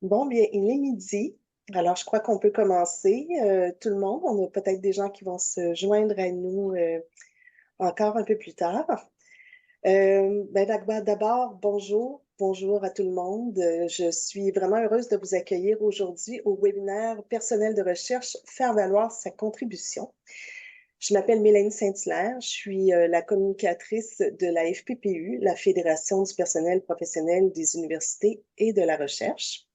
Bon, bien, il est midi. Alors, je crois qu'on peut commencer. Tout le monde, on a peut-être des gens qui vont se joindre à nous encore un peu plus tard. D'abord, bonjour. Bonjour à tout le monde. Je suis vraiment heureuse de vous accueillir aujourd'hui au webinaire Personnel de recherche, faire valoir sa contribution. Je m'appelle Mélanie Saint-Hilaire. Je suis la communicatrice de la FPPU, la Fédération du personnel professionnel des universités et de la recherche.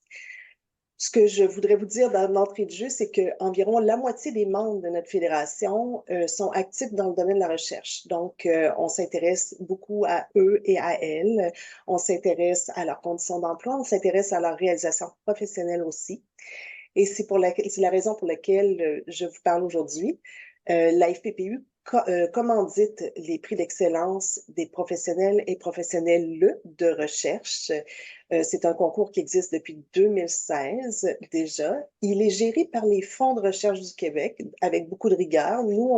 Ce que je voudrais vous dire dans l'entrée de jeu, c'est qu'environ la moitié des membres de notre fédération sont actifs dans le domaine de la recherche. Donc, on s'intéresse beaucoup à eux et à elles. On s'intéresse à leurs conditions d'emploi, on s'intéresse à leur réalisation professionnelle aussi. Et c'est la raison pour laquelle je vous parle aujourd'hui. La FPPU commandite les prix d'excellence des professionnels et professionnelles de recherche. C'est un concours qui existe depuis 2016 déjà. Il est géré par les fonds de recherche du Québec avec beaucoup de rigueur. Nous,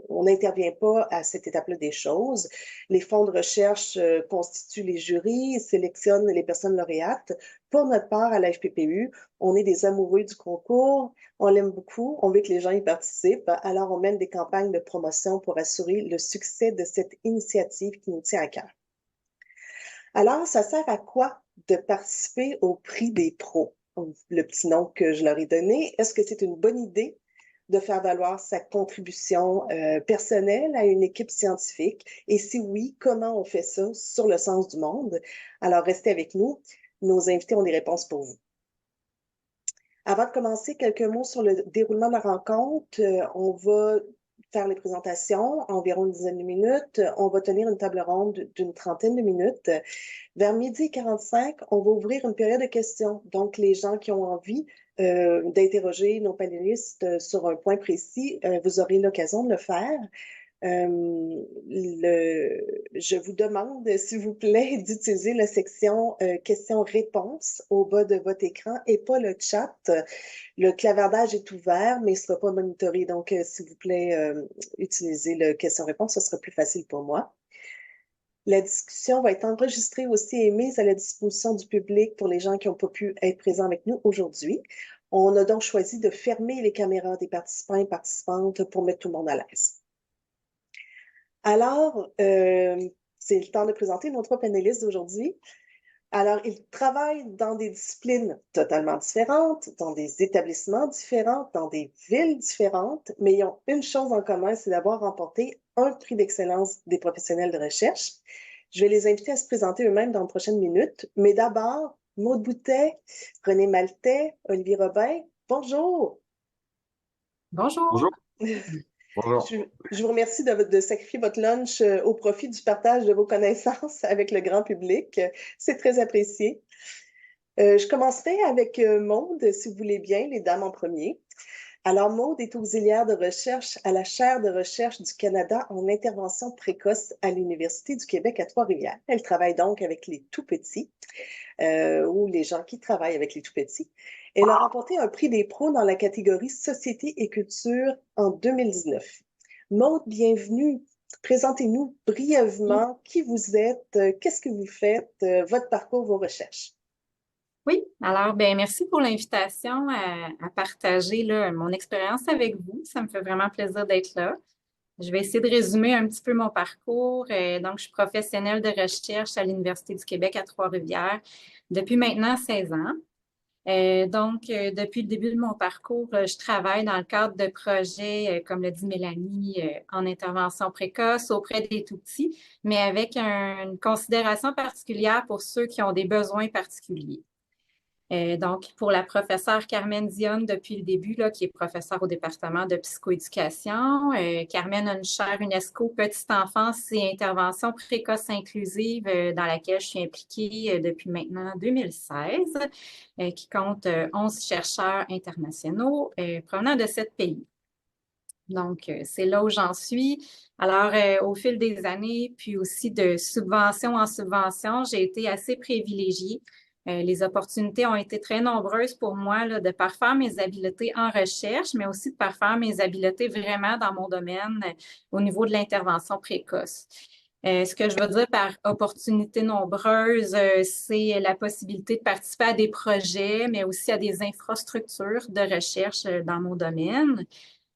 on n'intervient pas à cette étape-là des choses. Les fonds de recherche constituent les jurys, sélectionnent les personnes lauréates. Pour notre part, à la FPPU, on est des amoureux du concours. On l'aime beaucoup, on veut que les gens y participent, alors on mène des campagnes de promotion pour assurer le succès de cette initiative qui nous tient à cœur. Alors, ça sert à quoi de participer au prix des pros? Le petit nom que je leur ai donné. Est-ce que c'est une bonne idée de faire valoir sa contribution personnelle à une équipe scientifique? Et si oui, comment on fait ça sur le sens du monde? Alors, restez avec nous. Nos invités ont des réponses pour vous. Avant de commencer, quelques mots sur le déroulement de la rencontre. On va faire les présentations, environ une dizaine de minutes. On va tenir une table ronde d'une trentaine de minutes. Vers 12h45, on va ouvrir une période de questions. Donc, les gens qui ont envie d'interroger nos panélistes sur un point précis, vous aurez l'occasion de le faire. Je vous demande, s'il vous plaît, d'utiliser la section questions-réponses au bas de votre écran et pas le chat. Le clavardage est ouvert, mais il ne sera pas monitoré. Donc, s'il vous plaît, utilisez le question-réponse, ce sera plus facile pour moi. La discussion va être enregistrée aussi et mise à la disposition du public pour les gens qui n'ont pas pu être présents avec nous aujourd'hui. On a donc choisi de fermer les caméras des participants et participantes pour mettre tout le monde à l'aise. Alors, c'est le temps de présenter nos trois panélistes d'aujourd'hui. Alors, ils travaillent dans des disciplines totalement différentes, dans des établissements différents, dans des villes différentes, mais ils ont une chose en commun, c'est d'avoir remporté un prix d'excellence des professionnels de recherche. Je vais les inviter à se présenter eux-mêmes dans les prochaines minutes, mais d'abord, Maude Boutet, René Maltais, Olivier Robin, bonjour! Bonjour. Bonjour. Bonjour. Je vous remercie de sacrifier votre lunch au profit du partage de vos connaissances avec le grand public. C'est très apprécié. Je commencerai avec Maude, si vous voulez bien, les dames en premier. Alors, Maude est auxiliaire de recherche à la chaire de recherche du Canada en intervention précoce à l'Université du Québec à Trois-Rivières. Elle travaille donc avec les tout-petits ou les gens qui travaillent avec les tout-petits. Elle a remporté un prix des pros dans la catégorie Société et culture en 2019. Maude, bienvenue. Présentez-nous brièvement qui vous êtes, qu'est-ce que vous faites, votre parcours, vos recherches. Oui, alors merci pour l'invitation à partager là, mon expérience avec vous. Ça me fait vraiment plaisir d'être là. Je vais essayer de résumer un petit peu mon parcours. Donc, je suis professionnelle de recherche à l'Université du Québec à Trois-Rivières depuis maintenant 16 ans. Depuis le début de mon parcours, je travaille dans le cadre de projets, comme le dit Mélanie, en intervention précoce auprès des tout-petits, mais avec une considération particulière pour ceux qui ont des besoins particuliers. Donc, pour la professeure Carmen Dionne, depuis le début, là, qui est professeure au département de psychoéducation, Carmen a une chaire UNESCO Petite enfance et intervention précoce inclusive dans laquelle je suis impliquée depuis maintenant 2016, qui compte 11 chercheurs internationaux provenant de 7 pays. Donc, c'est là où j'en suis. Alors, au fil des années, puis aussi de subvention en subvention, j'ai été assez privilégiée. Les opportunités ont été très nombreuses pour moi là, de parfaire mes habiletés en recherche, mais aussi de parfaire mes habiletés vraiment dans mon domaine au niveau de l'intervention précoce. Ce que je veux dire par opportunités nombreuses, c'est la possibilité de participer à des projets, mais aussi à des infrastructures de recherche dans mon domaine.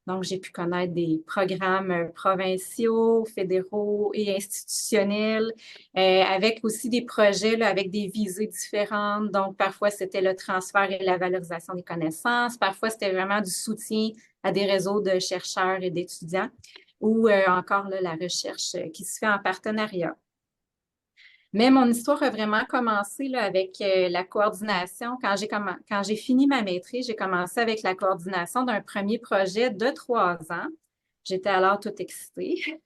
Donc, j'ai pu connaître des programmes provinciaux, fédéraux et institutionnels, avec aussi des projets là, avec des visées différentes. Donc, parfois, c'était le transfert et la valorisation des connaissances. Parfois, c'était vraiment du soutien à des réseaux de chercheurs et d'étudiants ou encore là, la recherche qui se fait en partenariat. Mais mon histoire a vraiment commencé là, avec la coordination. Quand j'ai fini ma maîtrise, j'ai commencé avec la coordination d'un premier projet de 3 ans. J'étais alors toute excitée.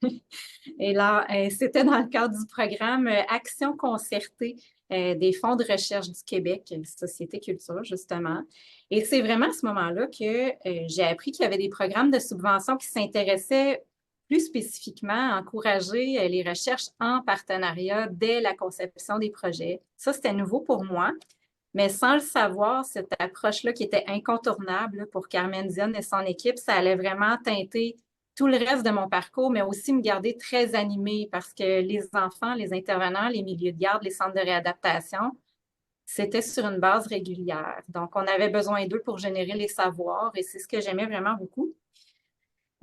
Et là, c'était dans le cadre du programme Action concertée des fonds de recherche du Québec, Société Culture, justement. Et c'est vraiment à ce moment-là que j'ai appris qu'il y avait des programmes de subvention qui s'intéressaient plus spécifiquement à encourager les recherches en partenariat dès la conception des projets. Ça, c'était nouveau pour moi. Mais sans le savoir, cette approche-là qui était incontournable pour Carmen Dionne et son équipe, ça allait vraiment teinter tout le reste de mon parcours, mais aussi me garder très animée parce que les enfants, les intervenants, les milieux de garde, les centres de réadaptation, c'était sur une base régulière. Donc, on avait besoin d'eux pour générer les savoirs et c'est ce que j'aimais vraiment beaucoup.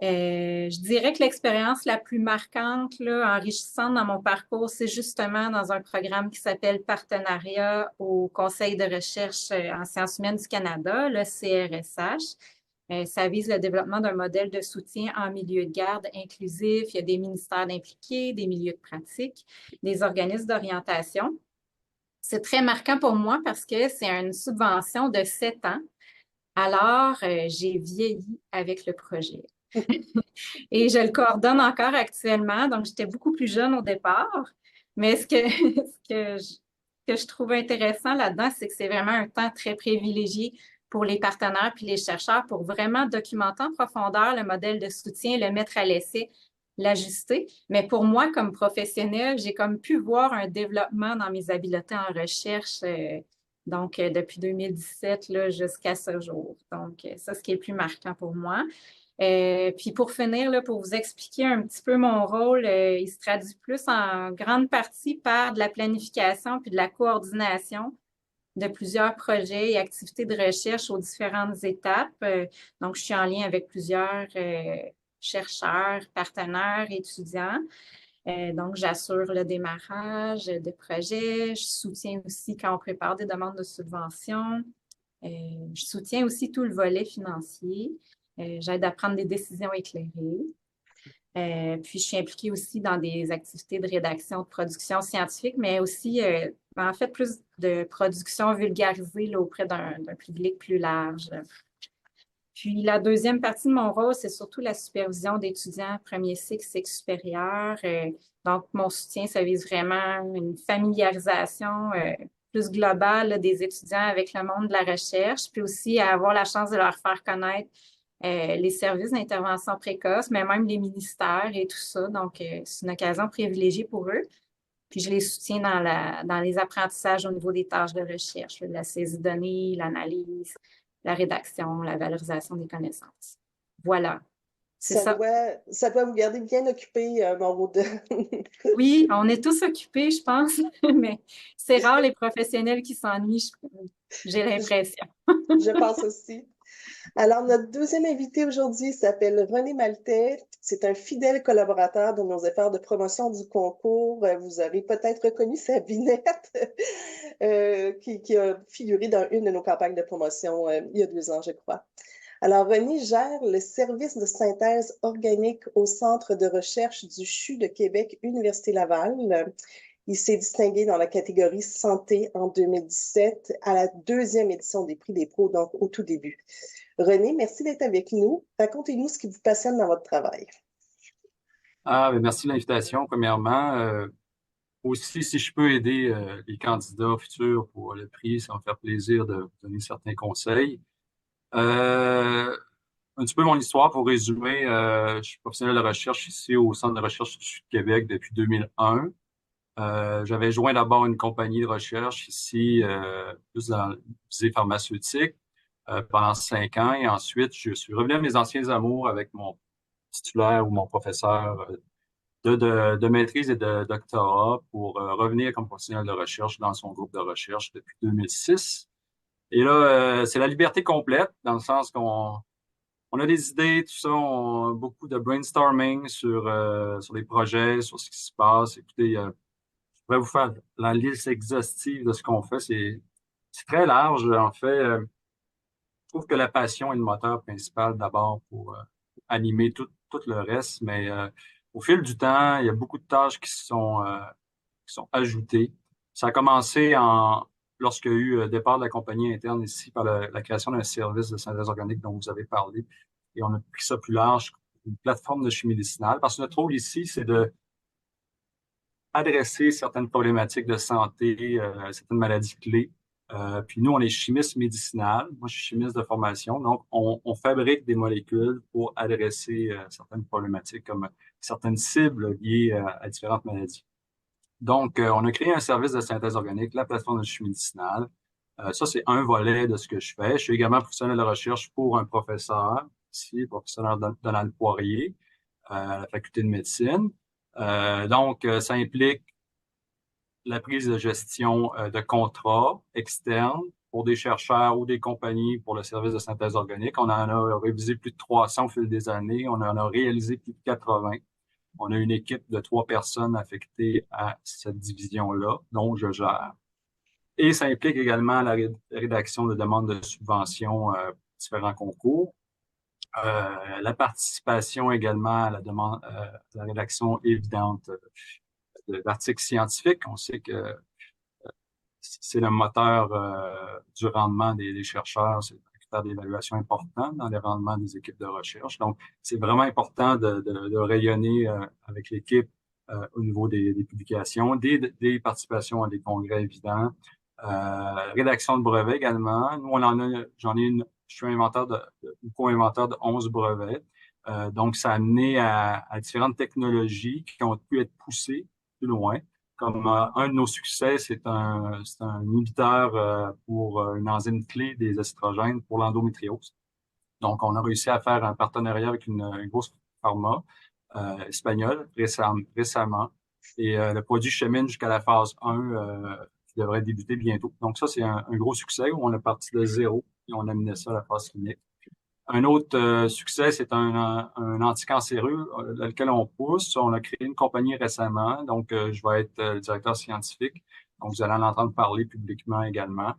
Je dirais que l'expérience la plus marquante, là, enrichissante dans mon parcours, c'est justement dans un programme qui s'appelle Partenariat au Conseil de recherche en sciences humaines du Canada, le CRSH. Ça vise le développement d'un modèle de soutien en milieu de garde inclusif. Il y a des ministères impliqués, des milieux de pratique, des organismes d'orientation. C'est très marquant pour moi parce que c'est une subvention de 7 ans. Alors, j'ai vieilli avec le projet. Et je le coordonne encore actuellement. Donc, j'étais beaucoup plus jeune au départ. Mais ce que je trouve intéressant là-dedans, c'est que c'est vraiment un temps très privilégié pour les partenaires puis les chercheurs pour vraiment documenter en profondeur le modèle de soutien, le mettre à l'essai, l'ajuster. Mais pour moi, comme professionnelle, j'ai comme pu voir un développement dans mes habiletés en recherche, depuis 2017 là, jusqu'à ce jour. Donc, ça, ce qui est le plus marquant pour moi. Puis pour finir, là, pour vous expliquer un petit peu mon rôle, il se traduit plus en grande partie par de la planification puis de la coordination de plusieurs projets et activités de recherche aux différentes étapes. Donc, je suis en lien avec plusieurs chercheurs, partenaires, étudiants. Donc, j'assure le démarrage de projets. Je soutiens aussi quand on prépare des demandes de subvention. Je soutiens aussi tout le volet financier. J'aide à prendre des décisions éclairées. Puis, je suis impliquée aussi dans des activités de rédaction, de production scientifique, mais aussi, en fait, plus de production vulgarisée là, auprès d'un public plus large. Puis, la deuxième partie de mon rôle, c'est surtout la supervision d'étudiants premier cycle supérieur. Donc, mon soutien, ça vise vraiment une familiarisation plus globale là, des étudiants avec le monde de la recherche, puis aussi à avoir la chance de leur faire connaître les services d'intervention précoce, mais même les ministères et tout ça. Donc, c'est une occasion privilégiée pour eux. Puis, je les soutiens dans les apprentissages au niveau des tâches de recherche, la saisie de données, l'analyse, la rédaction, la valorisation des connaissances. Voilà, c'est ça. Ça doit vous garder bien occupé, Maud. Oui, on est tous occupés, je pense, mais c'est rare les professionnels qui s'ennuient, j'ai l'impression. Je pense aussi. Alors, notre deuxième invité aujourd'hui s'appelle René Maltais. C'est un fidèle collaborateur de nos efforts de promotion du concours. Vous avez peut-être reconnu sa binette qui a figuré dans une de nos campagnes de promotion il y a 2 ans, je crois. Alors, René gère le service de synthèse organique au Centre de recherche du CHU de Québec, Université Laval. Il s'est distingué dans la catégorie santé en 2017 à la 2e édition des Prix des pros, donc au tout début. René, merci d'être avec nous. Racontez-nous ce qui vous passionne dans votre travail. Merci de l'invitation, premièrement. Aussi, si je peux aider les candidats futurs pour le prix, ça va me faire plaisir de vous donner certains conseils. Un petit peu mon histoire pour résumer. Je suis professionnel de recherche ici au Centre de recherche du Québec depuis 2001. J'avais joint d'abord une compagnie de recherche ici, plus dans le visée pharmaceutique, pendant 5 ans. Et ensuite, je suis revenu à mes anciens amours avec mon titulaire ou mon professeur de maîtrise et de doctorat pour revenir comme professionnel de recherche dans son groupe de recherche depuis 2006. Et là, c'est la liberté complète, dans le sens on a des idées, tout ça, beaucoup de brainstorming sur les projets, sur ce qui se passe. Écoutez, je pourrais vous faire la liste exhaustive de ce qu'on fait. C'est très large, en fait. Je trouve que la passion est le moteur principal d'abord pour animer tout le reste, mais au fil du temps, il y a beaucoup de tâches qui sont ajoutées. Ça a commencé lorsqu'il y a eu le départ de la compagnie interne ici par la création d'un service de synthèse organique dont vous avez parlé. Et on a pris ça plus large, une plateforme de chimie médicinale, parce que notre rôle ici, c'est de adresser certaines problématiques de santé, certaines maladies clés. Puis nous, on est chimiste médicinal. Moi, je suis chimiste de formation. Donc, on fabrique des molécules pour adresser certaines problématiques comme certaines cibles liées à différentes maladies. Donc, on a créé un service de synthèse organique, la plateforme de chimie médicinale. Ça, c'est un volet de ce que je fais. Je suis également professionnel de recherche pour un professeur, ici, professeur Donald Poirier, à la faculté de médecine. Donc, ça implique la prise de gestion de contrats externes pour des chercheurs ou des compagnies pour le service de synthèse organique. On en a révisé plus de 300 au fil des années. On en a réalisé plus de 80. On a une équipe de 3 personnes affectées à cette division-là, dont je gère. Et ça implique également la rédaction de demandes de subventions pour différents concours. La participation également à la demande, la rédaction évidente d'articles scientifiques. On sait que c'est le moteur du rendement des chercheurs, c'est un critère d'évaluation important dans les rendements des équipes de recherche. Donc, c'est vraiment important de rayonner avec l'équipe au niveau des publications, des participations à des congrès évidents, rédaction de brevets également. Nous, je suis inventeur ou co-inventeur de 11 brevets. Donc, ça a amené à différentes technologies qui ont pu être poussées plus loin. Comme un de nos succès, c'est un inhibiteur pour une enzyme clé des estrogènes pour l'endométriose. Donc, on a réussi à faire un partenariat avec une grosse pharma espagnole récemment. Et le produit chemine jusqu'à la phase 1 qui devrait débuter bientôt. Donc, ça, c'est un gros succès où on est parti de zéro et on a amené ça à la phase clinique. Un autre succès, c'est un anticancéreux dans lequel on pousse. On a créé une compagnie récemment, donc je vais être le directeur scientifique. Donc, vous allez en entendre parler publiquement également.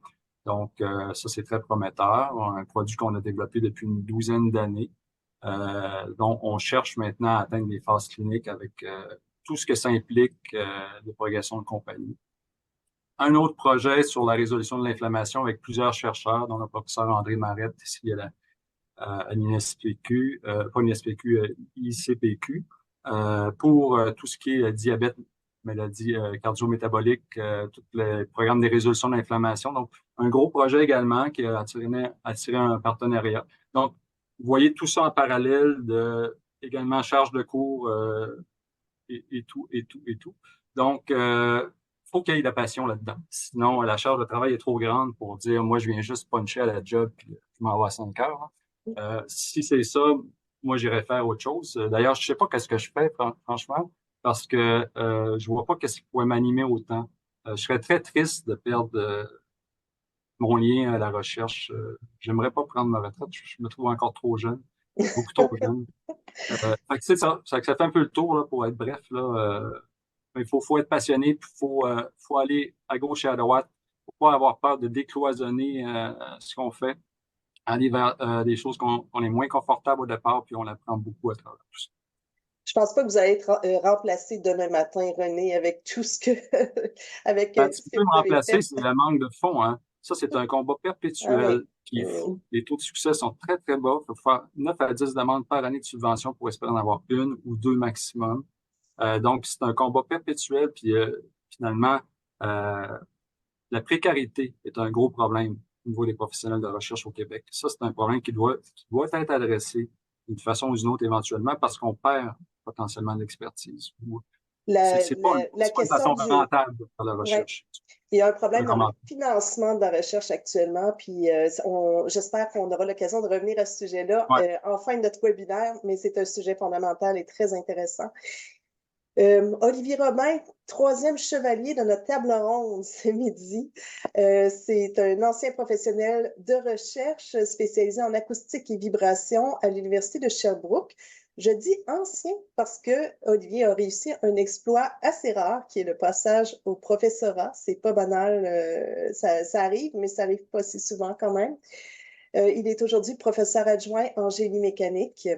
Donc, ça, c'est très prometteur. Un produit qu'on a développé depuis une douzaine d'années. Donc, on cherche maintenant à atteindre les phases cliniques avec tout ce que ça implique de progression de compagnie. Un autre projet sur la résolution de l'inflammation avec plusieurs chercheurs, dont le professeur André Marette, ici à l'INSPQ, pas l'INSPQ, ICPQ, pour tout ce qui est diabète, maladie cardio-métabolique, tous les programmes des résolutions de l'inflammation. Donc, un gros projet également qui a attiré un partenariat. Donc, vous voyez tout ça en parallèle de également charge de cours et tout. Donc, faut qu'il y ait de la passion là-dedans. Sinon, la charge de travail est trop grande pour dire, moi, je viens juste puncher à la job puis je m'en vais à 5 heures. Si c'est ça, moi, j'irais faire autre chose. D'ailleurs, je sais pas qu'est-ce que je fais, franchement, parce que je vois pas qu'est-ce qui pourrait m'animer autant. Je serais très triste de perdre mon lien à la recherche. J'aimerais pas prendre ma retraite. Je me trouve encore trop jeune, beaucoup trop jeune. Fait que, ça fait un peu le tour là, pour être bref. Là, il faut être passionné, puis faut aller à gauche et à droite. Faut pas avoir peur de décloisonner ce qu'on fait, aller vers des choses qu'on est moins confortable au départ, puis on apprend beaucoup à travers tout ça. Je pense pas que vous allez être remplacé demain matin, René, avec tout ce que avec Ben, tout tu ce que peux me vous avez remplacer, fait. c'est le manque de fonds, hein. Ça, c'est un combat Ah perpétuel oui. qui est fou. Les taux de succès sont très, très bas. Il faut faire 9 à 10 demandes par année de subvention pour espérer en avoir une ou deux maximum. Donc, c'est un combat perpétuel. Puis, finalement, la précarité est un gros problème au niveau des professionnels de recherche au Québec. Ça, c'est un problème qui doit être adressé d'une façon ou d'une autre éventuellement parce qu'on perd potentiellement de l'expertise. C'est pas La une question façon du... rentable de faire la Ouais. recherche. Il y a un problème dans le Comment? financement de la recherche actuellement, puis j'espère qu'on aura l'occasion de revenir à ce sujet-là Ouais. en fin de notre webinaire, mais c'est un sujet fondamental et très intéressant. Olivier Robin, troisième chevalier de notre table ronde ce midi. C'est un ancien professionnel de recherche spécialisé en acoustique et vibration à l'Université de Sherbrooke. Je dis ancien parce que Olivier a réussi un exploit assez rare qui est le passage au professorat. C'est pas banal, ça arrive, mais ça arrive pas si souvent quand même. Il est aujourd'hui professeur adjoint en génie mécanique.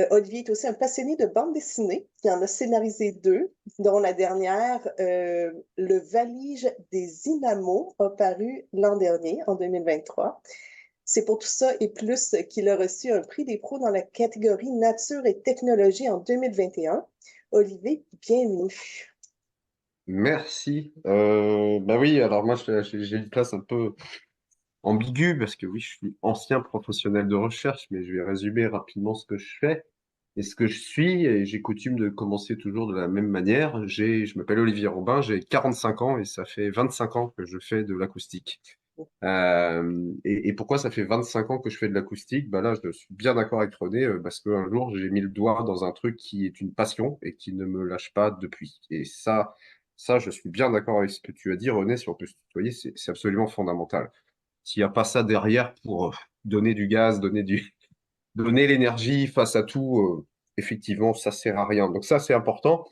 Olivier est aussi un passionné de bande dessinée. Il en a scénarisé 2, dont la dernière, Le Valige des Inamos, a paru l'an dernier, en 2023. C'est pour tout ça et plus qu'il a reçu un prix des pros dans la catégorie Nature et technologie en 2021. Olivier, bienvenue. Merci. Bah oui, alors moi j'ai une place un peu ambiguë parce que oui, je suis ancien professionnel de recherche, mais je vais résumer rapidement ce que je fais et ce que je suis. Et j'ai coutume de commencer toujours de la même manière. Je m'appelle Olivier Robin, j'ai 45 ans et ça fait 25 ans que je fais de l'acoustique. Et pourquoi ça fait 25 ans que je fais de l'acoustique? Bah là, je suis bien d'accord avec René parce qu'un jour, j'ai mis le doigt dans un truc qui est une passion et qui ne me lâche pas depuis. Et ça, je suis bien d'accord avec ce que tu as dit, René, si on peut se tutoyer, c'est absolument fondamental. S'il n'y a pas ça derrière pour donner du gaz, donner l'énergie face à tout, effectivement, ça sert à rien. Donc ça, c'est important.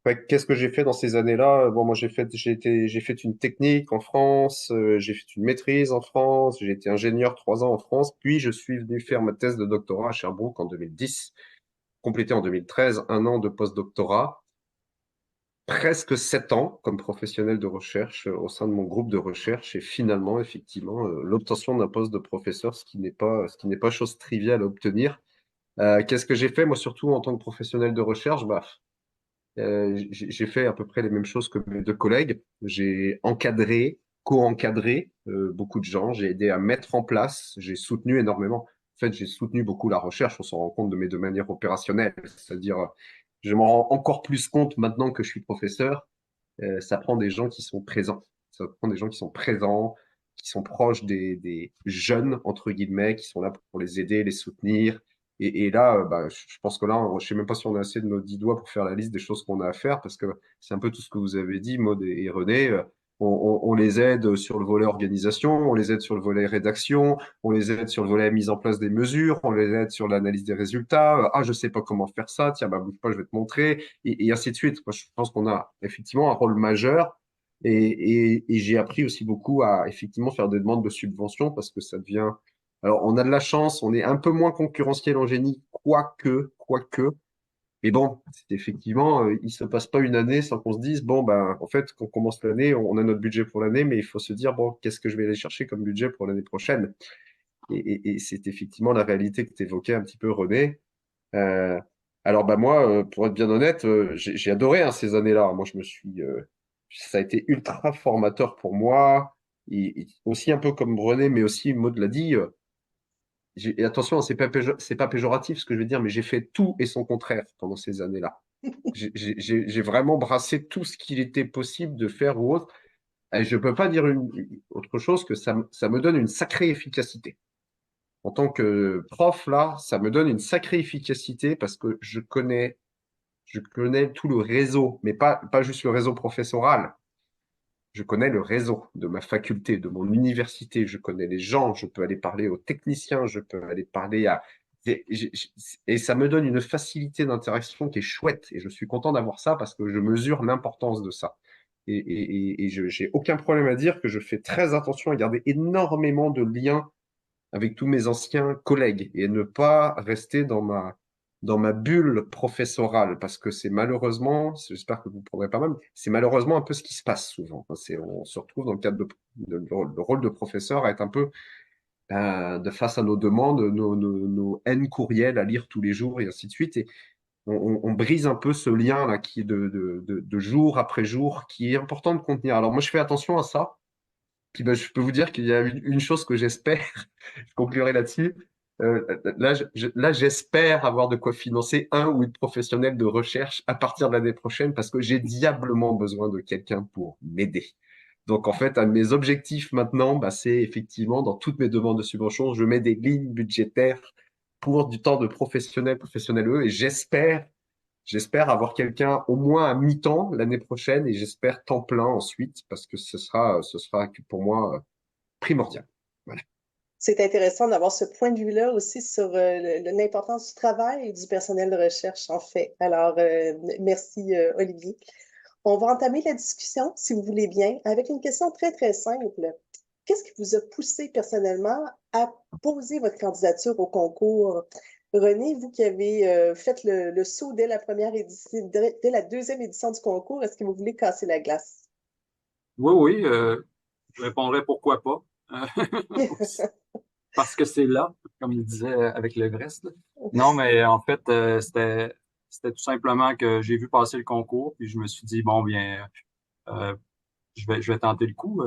Ouais, qu'est-ce que j'ai fait dans ces années-là? Bon, moi, j'ai fait une technique en France, j'ai fait une maîtrise en France, j'ai été ingénieur 3 ans en France, puis je suis venu faire ma thèse de doctorat à Sherbrooke en 2010, complété en 2013, 1 an de post-doctorat, presque 7 ans comme professionnel de recherche au sein de mon groupe de recherche, et finalement, effectivement, l'obtention d'un poste de professeur, ce qui n'est pas chose triviale à obtenir. Qu'est-ce que j'ai fait, moi, surtout en tant que professionnel de recherche? Bah, j'ai fait à peu près les mêmes choses que mes 2 collègues. J'ai encadré, co-encadré beaucoup de gens. J'ai aidé à mettre en place. J'ai soutenu énormément. En fait, j'ai soutenu beaucoup la recherche. On s'en rend compte de manière opérationnelle. C'est-à-dire, je m'en rends encore plus compte maintenant que je suis professeur. Ça prend des gens qui sont présents. Ça prend des gens qui sont présents, qui sont proches des jeunes, entre guillemets, qui sont là pour les aider, les soutenir. Et là, bah, je pense que là, je sais même pas si on a assez de nos 10 doigts pour faire la liste des choses qu'on a à faire, parce que c'est un peu tout ce que vous avez dit, Maud et René. On les aide sur le volet organisation, on les aide sur le volet rédaction, on les aide sur le volet mise en place des mesures, on les aide sur l'analyse des résultats. Ah, je sais pas comment faire ça, tiens, bah, bouge pas, je vais te montrer, et ainsi de suite. Moi, je pense qu'on a effectivement un rôle majeur, et j'ai appris aussi beaucoup à effectivement faire des demandes de subventions, parce que ça devient... Alors, on a de la chance, on est un peu moins concurrentiel en génie, quoique. Mais bon, c'est effectivement, il se passe pas une année sans qu'on se dise, bon, ben, en fait, quand on commence l'année, on a notre budget pour l'année, mais il faut se dire, bon, qu'est-ce que je vais aller chercher comme budget pour l'année prochaine? Et c'est effectivement la réalité que tu évoquais un petit peu, René. Euh, alors, bah, moi, pour être bien honnête, j'ai adoré hein, ces années-là. Moi, ça a été ultra formateur pour moi. Et aussi un peu comme René, mais aussi Maud l'a dit, et attention, c'est pas péjoratif ce que je vais dire, mais j'ai fait tout et son contraire pendant ces années-là. J'ai vraiment brassé tout ce qu'il était possible de faire ou autre. Et je peux pas dire autre chose que ça me donne une sacrée efficacité. En tant que prof, là, ça me donne une sacrée efficacité parce que je connais tout le réseau, mais pas juste le réseau professoral. Je connais le réseau de ma faculté, de mon université, je connais les gens, je peux aller parler aux techniciens, je peux aller parler à... Et ça me donne une facilité d'interaction qui est chouette. Et je suis content d'avoir ça parce que je mesure l'importance de ça. Et j'ai aucun problème à dire que je fais très attention à garder énormément de liens avec tous mes anciens collègues et ne pas rester dans ma bulle professorale, parce que c'est malheureusement, j'espère que vous ne prendrez pas mal, c'est malheureusement un peu ce qui se passe souvent. On se retrouve dans le cadre le rôle de professeur à être un peu de face à nos demandes, nos N courriels à lire tous les jours et ainsi de suite. Et on brise un peu ce lien là qui est de jour après jour, qui est important de contenir. Alors moi, je fais attention à ça. Puis ben, je peux vous dire qu'il y a une chose que j'espère, je conclurai là-dessus. Là, j'espère avoir de quoi financer un ou une professionnelle de recherche à partir de l'année prochaine parce que j'ai diablement besoin de quelqu'un pour m'aider. Donc, en fait, un de mes objectifs maintenant, bah, c'est effectivement, dans toutes mes demandes de subvention, je mets des lignes budgétaires pour du temps de professionnels, professionnels eux, et j'espère j'espère avoir quelqu'un au moins à mi-temps l'année prochaine et j'espère temps plein ensuite parce que ce sera pour moi primordial. Voilà. C'est intéressant d'avoir ce point de vue-là aussi sur l'importance du travail et du personnel de recherche, en fait. Alors, merci, Olivier. On va entamer la discussion, si vous voulez bien, avec une question très, très simple. Qu'est-ce qui vous a poussé personnellement à poser votre candidature au concours? René, vous qui avez fait le saut dès la première édition, dès la deuxième édition du concours, est-ce que vous voulez casser la glace? Oui, oui, je répondrais pourquoi pas. Parce que c'est là, comme il disait avec l'Everest, là. Non, mais en fait, c'était tout simplement que j'ai vu passer le concours, puis je me suis dit, bon, bien, je vais tenter le coup.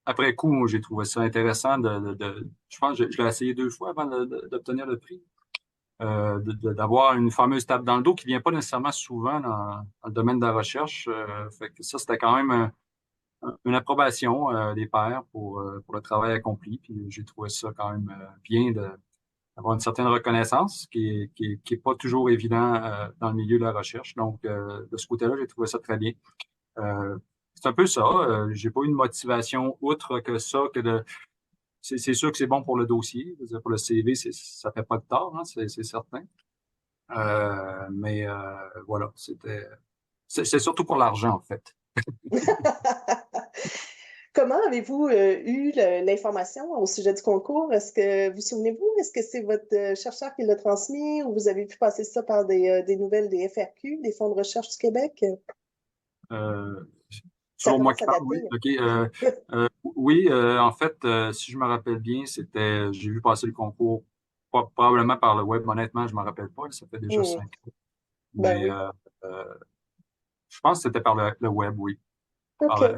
Après coup, moi, j'ai trouvé ça intéressant je pense que je l'ai essayé 2 fois avant d'obtenir le prix. D'avoir une fameuse tape dans le dos qui vient pas nécessairement souvent dans le domaine de la recherche. Fait que ça, c'était quand même une approbation des pairs pour le travail accompli. Puis j'ai trouvé ça quand même bien d'avoir une certaine reconnaissance qui est pas toujours évident dans le milieu de la recherche. Donc, de ce côté-là, j'ai trouvé ça très bien. Euh, c'est un peu ça. J'ai pas eu une motivation outre que ça, c'est sûr que c'est bon pour le dossier. Je veux dire, pour le CV, ça fait pas de tort, hein, c'est certain. Mais voilà, c'est surtout pour l'argent, en fait. Comment avez-vous eu l'information au sujet du concours? Est-ce que vous souvenez-vous? Est-ce que c'est votre chercheur qui l'a transmis ou vous avez pu passer ça par des nouvelles des FRQ, des Fonds de recherche du Québec? Euh, Ça Toujours moi commence qui à parle, oui. dater. OK. Oui, en fait, si je me rappelle bien, j'ai vu passer le concours probablement par le web. Honnêtement, je me rappelle pas. Ça fait déjà Hmm, 5 ans. ben Mais oui. euh, je pense que c'était par le web, oui. Par OK.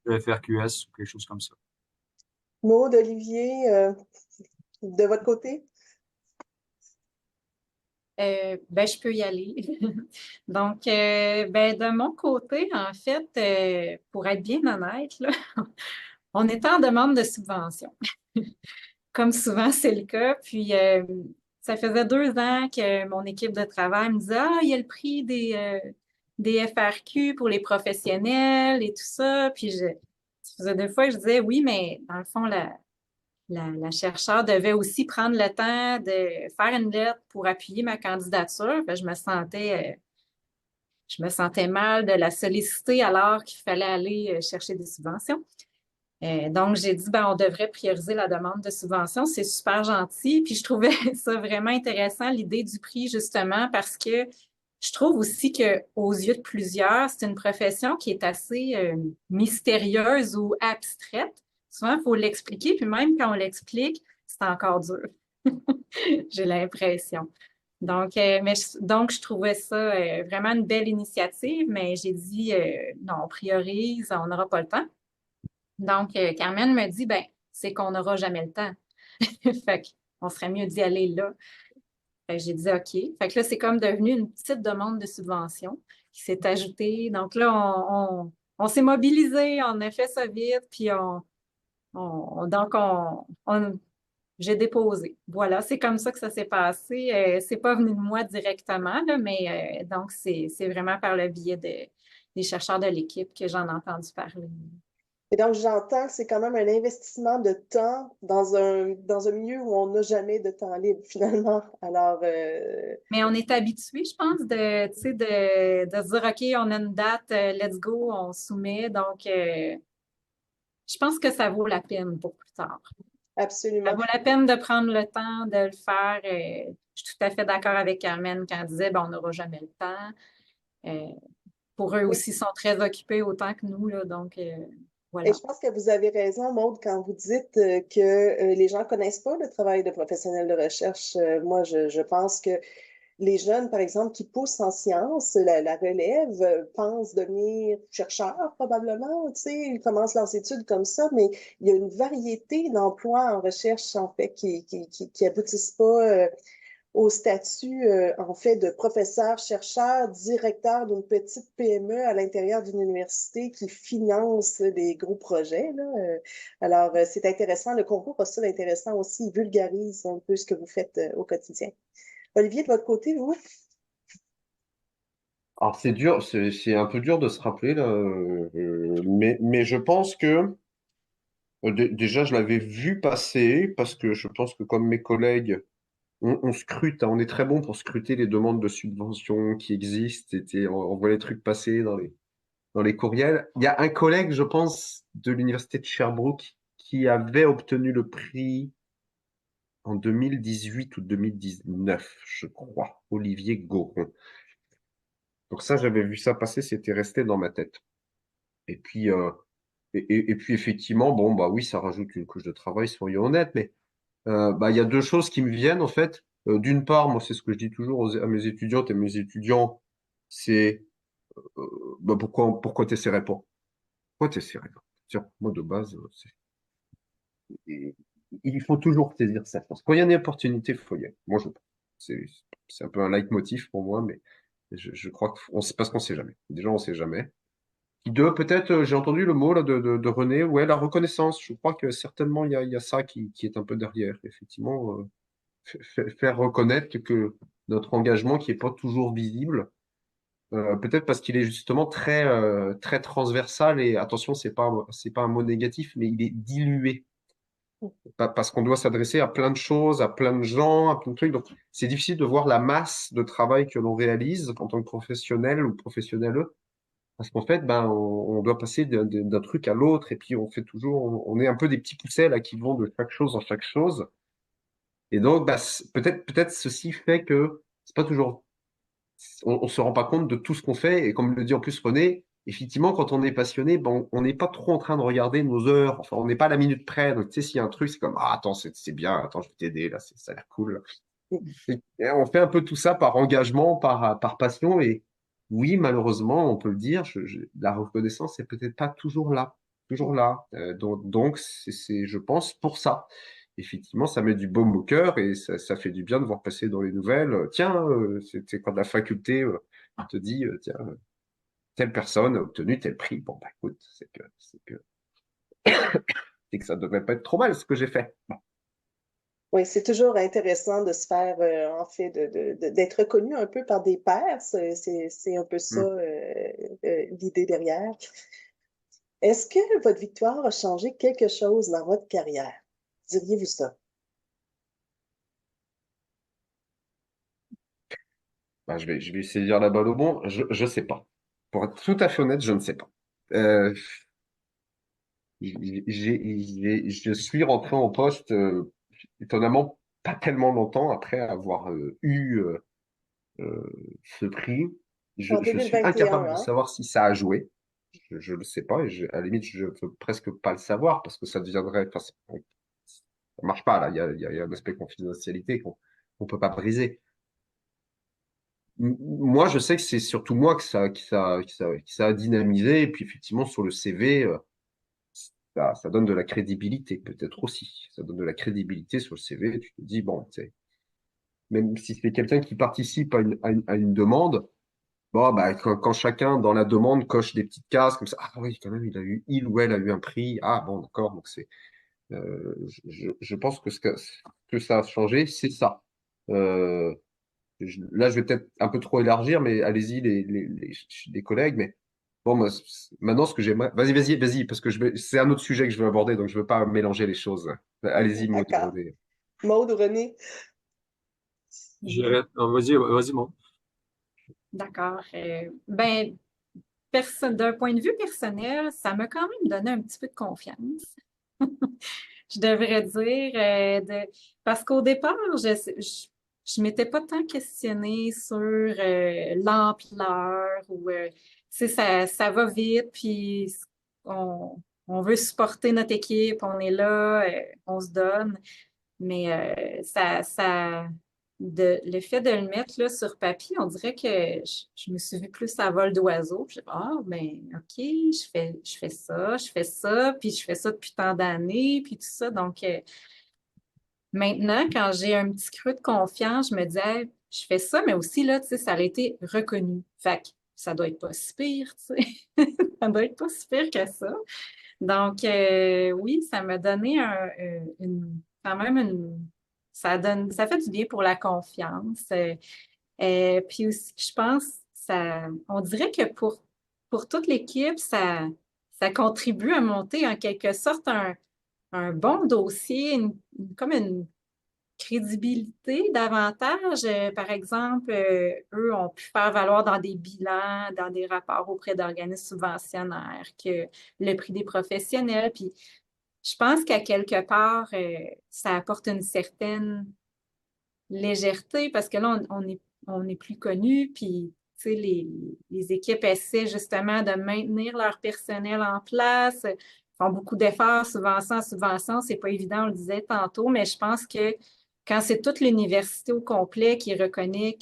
le FRQS ou quelque chose comme ça. Maud, Olivier, de votre côté? Ben, je peux y aller. Donc, ben, de mon côté, en fait, pour être bien honnête, là, on était en demande de subvention, comme souvent c'est le cas. Puis, ça faisait 2 ans que mon équipe de travail me disait, ah, il y a le prix des FRQ pour les professionnels et tout ça. Puis, ça faisait 2 fois que je disais, oui, mais dans le fond, la chercheure devait aussi prendre le temps de faire une lettre pour appuyer ma candidature. Ben, je me sentais mal de la solliciter alors qu'il fallait aller chercher des subventions. Donc, j'ai dit, ben, on devrait prioriser la demande de subvention. C'est super gentil. Puis, je trouvais ça vraiment intéressant, l'idée du prix, justement, parce que je trouve aussi que aux yeux de plusieurs, c'est une profession qui est assez mystérieuse ou abstraite. Souvent, il faut l'expliquer, puis même quand on l'explique, c'est encore dur. J'ai l'impression. Donc, donc, je trouvais ça vraiment une belle initiative, mais j'ai dit non, on priorise, on n'aura pas le temps. Donc, Carmen me dit, ben, c'est qu'on n'aura jamais le temps. Fait qu'on serait mieux d'y aller là. Fait que j'ai dit OK. Fait que là, c'est comme devenu une petite demande de subvention qui s'est ajoutée. Donc là, on s'est mobilisé, on a fait ça vite, puis j'ai déposé. Voilà, c'est comme ça que ça s'est passé. C'est pas venu de moi directement, là, mais donc c'est vraiment par le biais des chercheurs de l'équipe que j'en ai entendu parler. Et donc, j'entends que c'est quand même un investissement de temps dans un milieu où on n'a jamais de temps libre, finalement. Alors, Mais on est habitué, je pense, tu sais, de se dire, OK, on a une date, let's go, on soumet. Donc, je pense que ça vaut la peine pour plus tard. Ça absolument. vaut la peine de prendre le temps de le faire. Je suis tout à fait d'accord avec Carmen quand elle disait, ben, on n'aura jamais le temps. Euh, pour eux Oui. aussi, ils sont très occupés autant que nous, là, donc, Et voilà. je pense que vous avez raison, Maude, quand vous dites que les gens connaissent pas le travail de professionnel de recherche. Moi, je pense que les jeunes, par exemple, qui poussent en sciences, la relève, pensent devenir chercheurs probablement, tu sais, ils commencent leurs études comme ça, mais il y a une variété d'emplois en recherche, en fait, qui aboutissent pas au statut, en fait, de professeur, chercheur, directeur d'une petite PME à l'intérieur d'une université qui finance des gros projets, là. Alors, c'est intéressant. Le concours a ça d'intéressant aussi. Il vulgarise un peu ce que vous faites au quotidien. Olivier, de votre côté, vous? Alors c'est dur, c'est un peu dur de se rappeler là, mais je pense que déjà je l'avais vu passer parce que je pense que comme mes collègues, on scrute, hein, on est très bon pour scruter les demandes de subventions qui existent, on voit les trucs passer dans les courriels. Il y a un collègue, je pense, de l'université de Sherbrooke qui avait obtenu le prix en 2018 ou 2019, je crois, Olivier Goron. Donc ça, j'avais vu ça passer, c'était resté dans ma tête. Et puis, et puis effectivement, bon, bah oui, ça rajoute une couche de travail, soyons honnêtes, mais bah, il y a deux choses qui me viennent en fait. D'une part, moi, c'est ce que je dis toujours à mes étudiantes et mes étudiants, c'est bah, pourquoi t'essaierais pas? Pourquoi t'essaierais pas? Tiens, moi de base, et- il faut toujours saisir sa chance. Quand il y a une opportunité, il faut y aller. Moi, je pense. C'est, c'est un peu un leitmotiv pour moi, mais je crois qu'on sait parce qu'on sait jamais. Déjà, on sait jamais. Puis deux, peut-être, j'ai entendu le mot là, de René, ouais, la reconnaissance. Je crois que certainement, il y a ça qui est un peu derrière. Effectivement, faire reconnaître que notre engagement, qui est pas toujours visible, peut-être parce qu'il est justement très transversal, et attention, c'est pas un mot négatif, mais il est dilué. Parce qu'on doit s'adresser à plein de choses, à plein de gens, à plein de trucs. Donc, c'est difficile de voir la masse de travail que l'on réalise en tant que professionnel ou professionnel. Parce qu'en fait, ben, on doit passer d'un truc à l'autre, et puis on fait toujours, on est un peu des petits poussets là qui vont de chaque chose en chaque chose. Et donc, bah, peut-être ceci fait que c'est pas toujours, on se rend pas compte de tout ce qu'on fait. Et comme le dit en plus René, effectivement, quand on est passionné, ben, on n'est pas trop en train de regarder nos heures. Enfin, on n'est pas à la minute près. Donc, tu sais, s'il y a un truc, c'est comme, ah, attends, c'est bien, attends, je vais t'aider, là, ça a l'air cool. Et on fait un peu tout ça par engagement, par passion. Et oui, malheureusement, on peut le dire, la reconnaissance n'est peut-être pas toujours là. Toujours là. Donc je pense, pour ça. Effectivement, ça met du baume au cœur et ça fait du bien de voir passer dans les nouvelles. Tiens, c'est quand la faculté te dit, tiens, telle personne a obtenu tel prix. Bon, bah écoute, c'est que ça devrait pas être trop mal ce que j'ai fait. Oui, c'est toujours intéressant de se faire, en fait, d'être reconnu un peu par des pairs. C'est un peu ça, Hmm. l'idée derrière. Est-ce que votre victoire a changé quelque chose dans votre carrière? Diriez-vous ça? Bah, je vais essayer de dire la balle au bon. Je sais pas. Pour être tout à fait honnête, je ne sais pas. Euh, je suis rentré en poste, étonnamment, pas tellement longtemps après avoir eu ce prix. Je, En je suis 2021, incapable de hein? savoir si ça a joué. Je le sais pas. Et à la limite, je veux presque pas le savoir parce que ça deviendrait. Enfin, ça marche pas là. Il y a un aspect confidentialité qu'on peut pas briser. Moi, je sais que c'est surtout moi que ça a dynamisé. Et puis, effectivement, sur le CV, ça donne de la crédibilité, peut-être aussi. Ça donne de la crédibilité sur le CV. Tu te dis, bon, même si c'est quelqu'un qui participe à une demande, bon, bah, quand chacun dans la demande coche des petites cases comme ça, ah oui, quand même, il ou elle a eu un prix. Ah bon, d'accord. Donc, je pense que ça a changé, c'est ça. Euh, Là, je vais peut-être un peu trop élargir, mais allez-y, les collègues. Mais bon, moi, maintenant, ce que j'aimerais. Vas-y, parce que c'est un autre sujet que je veux aborder, donc je veux pas mélanger les choses. Allez-y, Maud, D'accord. René. Maude ou René? Vas-y, mon. D'accord. Ben, d'un point de vue personnel, ça m'a quand même donné un petit peu de confiance, je devrais dire, parce qu'au départ, je m'étais pas tant questionnée sur l'ampleur ou, tu sais, ça va vite, puis on, on veut supporter notre équipe, on est là, on se donne. Mais le fait de le mettre là, sur papier, on dirait que je me suis vue plus à vol d'oiseau. Puis ah, ben, OK, je fais ça, puis je fais ça depuis tant d'années, puis tout ça. Donc, maintenant, quand j'ai un petit creux de confiance, je me dis, hey, je fais ça, mais aussi, là, tu sais, ça a été reconnu. Fait que ça doit être pas si pire, tu sais. Ça doit être pas si pire que ça. Donc, oui, ça m'a donné quand même ça fait du bien pour la confiance. Puis aussi, je pense, on dirait que pour toute l'équipe, ça contribue à monter en quelque sorte un bon dossier, comme une crédibilité davantage. Par exemple, eux ont pu faire valoir dans des bilans, dans des rapports auprès d'organismes subventionnaires que le prix des professionnels. Puis je pense qu'à quelque part, ça apporte une certaine légèreté parce que là, on est plus connus, puis tu sais, les équipes essaient justement de maintenir leur personnel en place, font beaucoup d'efforts, subvention en subvention, c'est pas évident, on le disait tantôt, mais je pense que quand c'est toute l'université au complet qui reconnaît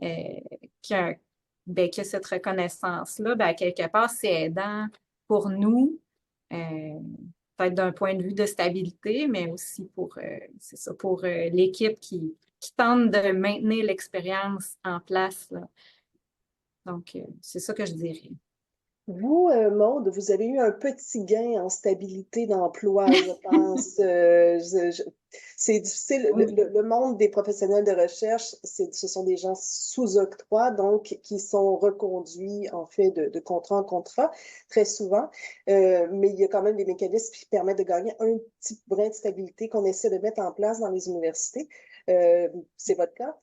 euh, que cette reconnaissance-là, ben, à quelque part, c'est aidant pour nous, euh, peut-être d'un point de vue de stabilité, mais aussi c'est ça, pour l'équipe qui tente de maintenir l'expérience en place, là. Donc, c'est ça que je dirais. Vous, Maude, vous avez eu un petit gain en stabilité d'emploi, je pense. C'est difficile. Oui. Le monde des professionnels de recherche, ce sont des gens sous octroi, donc qui sont reconduits en fait de contrat en contrat très souvent. Mais il y a quand même des mécanismes qui permettent de gagner un petit brin de stabilité qu'on essaie de mettre en place dans les universités. C'est votre cas?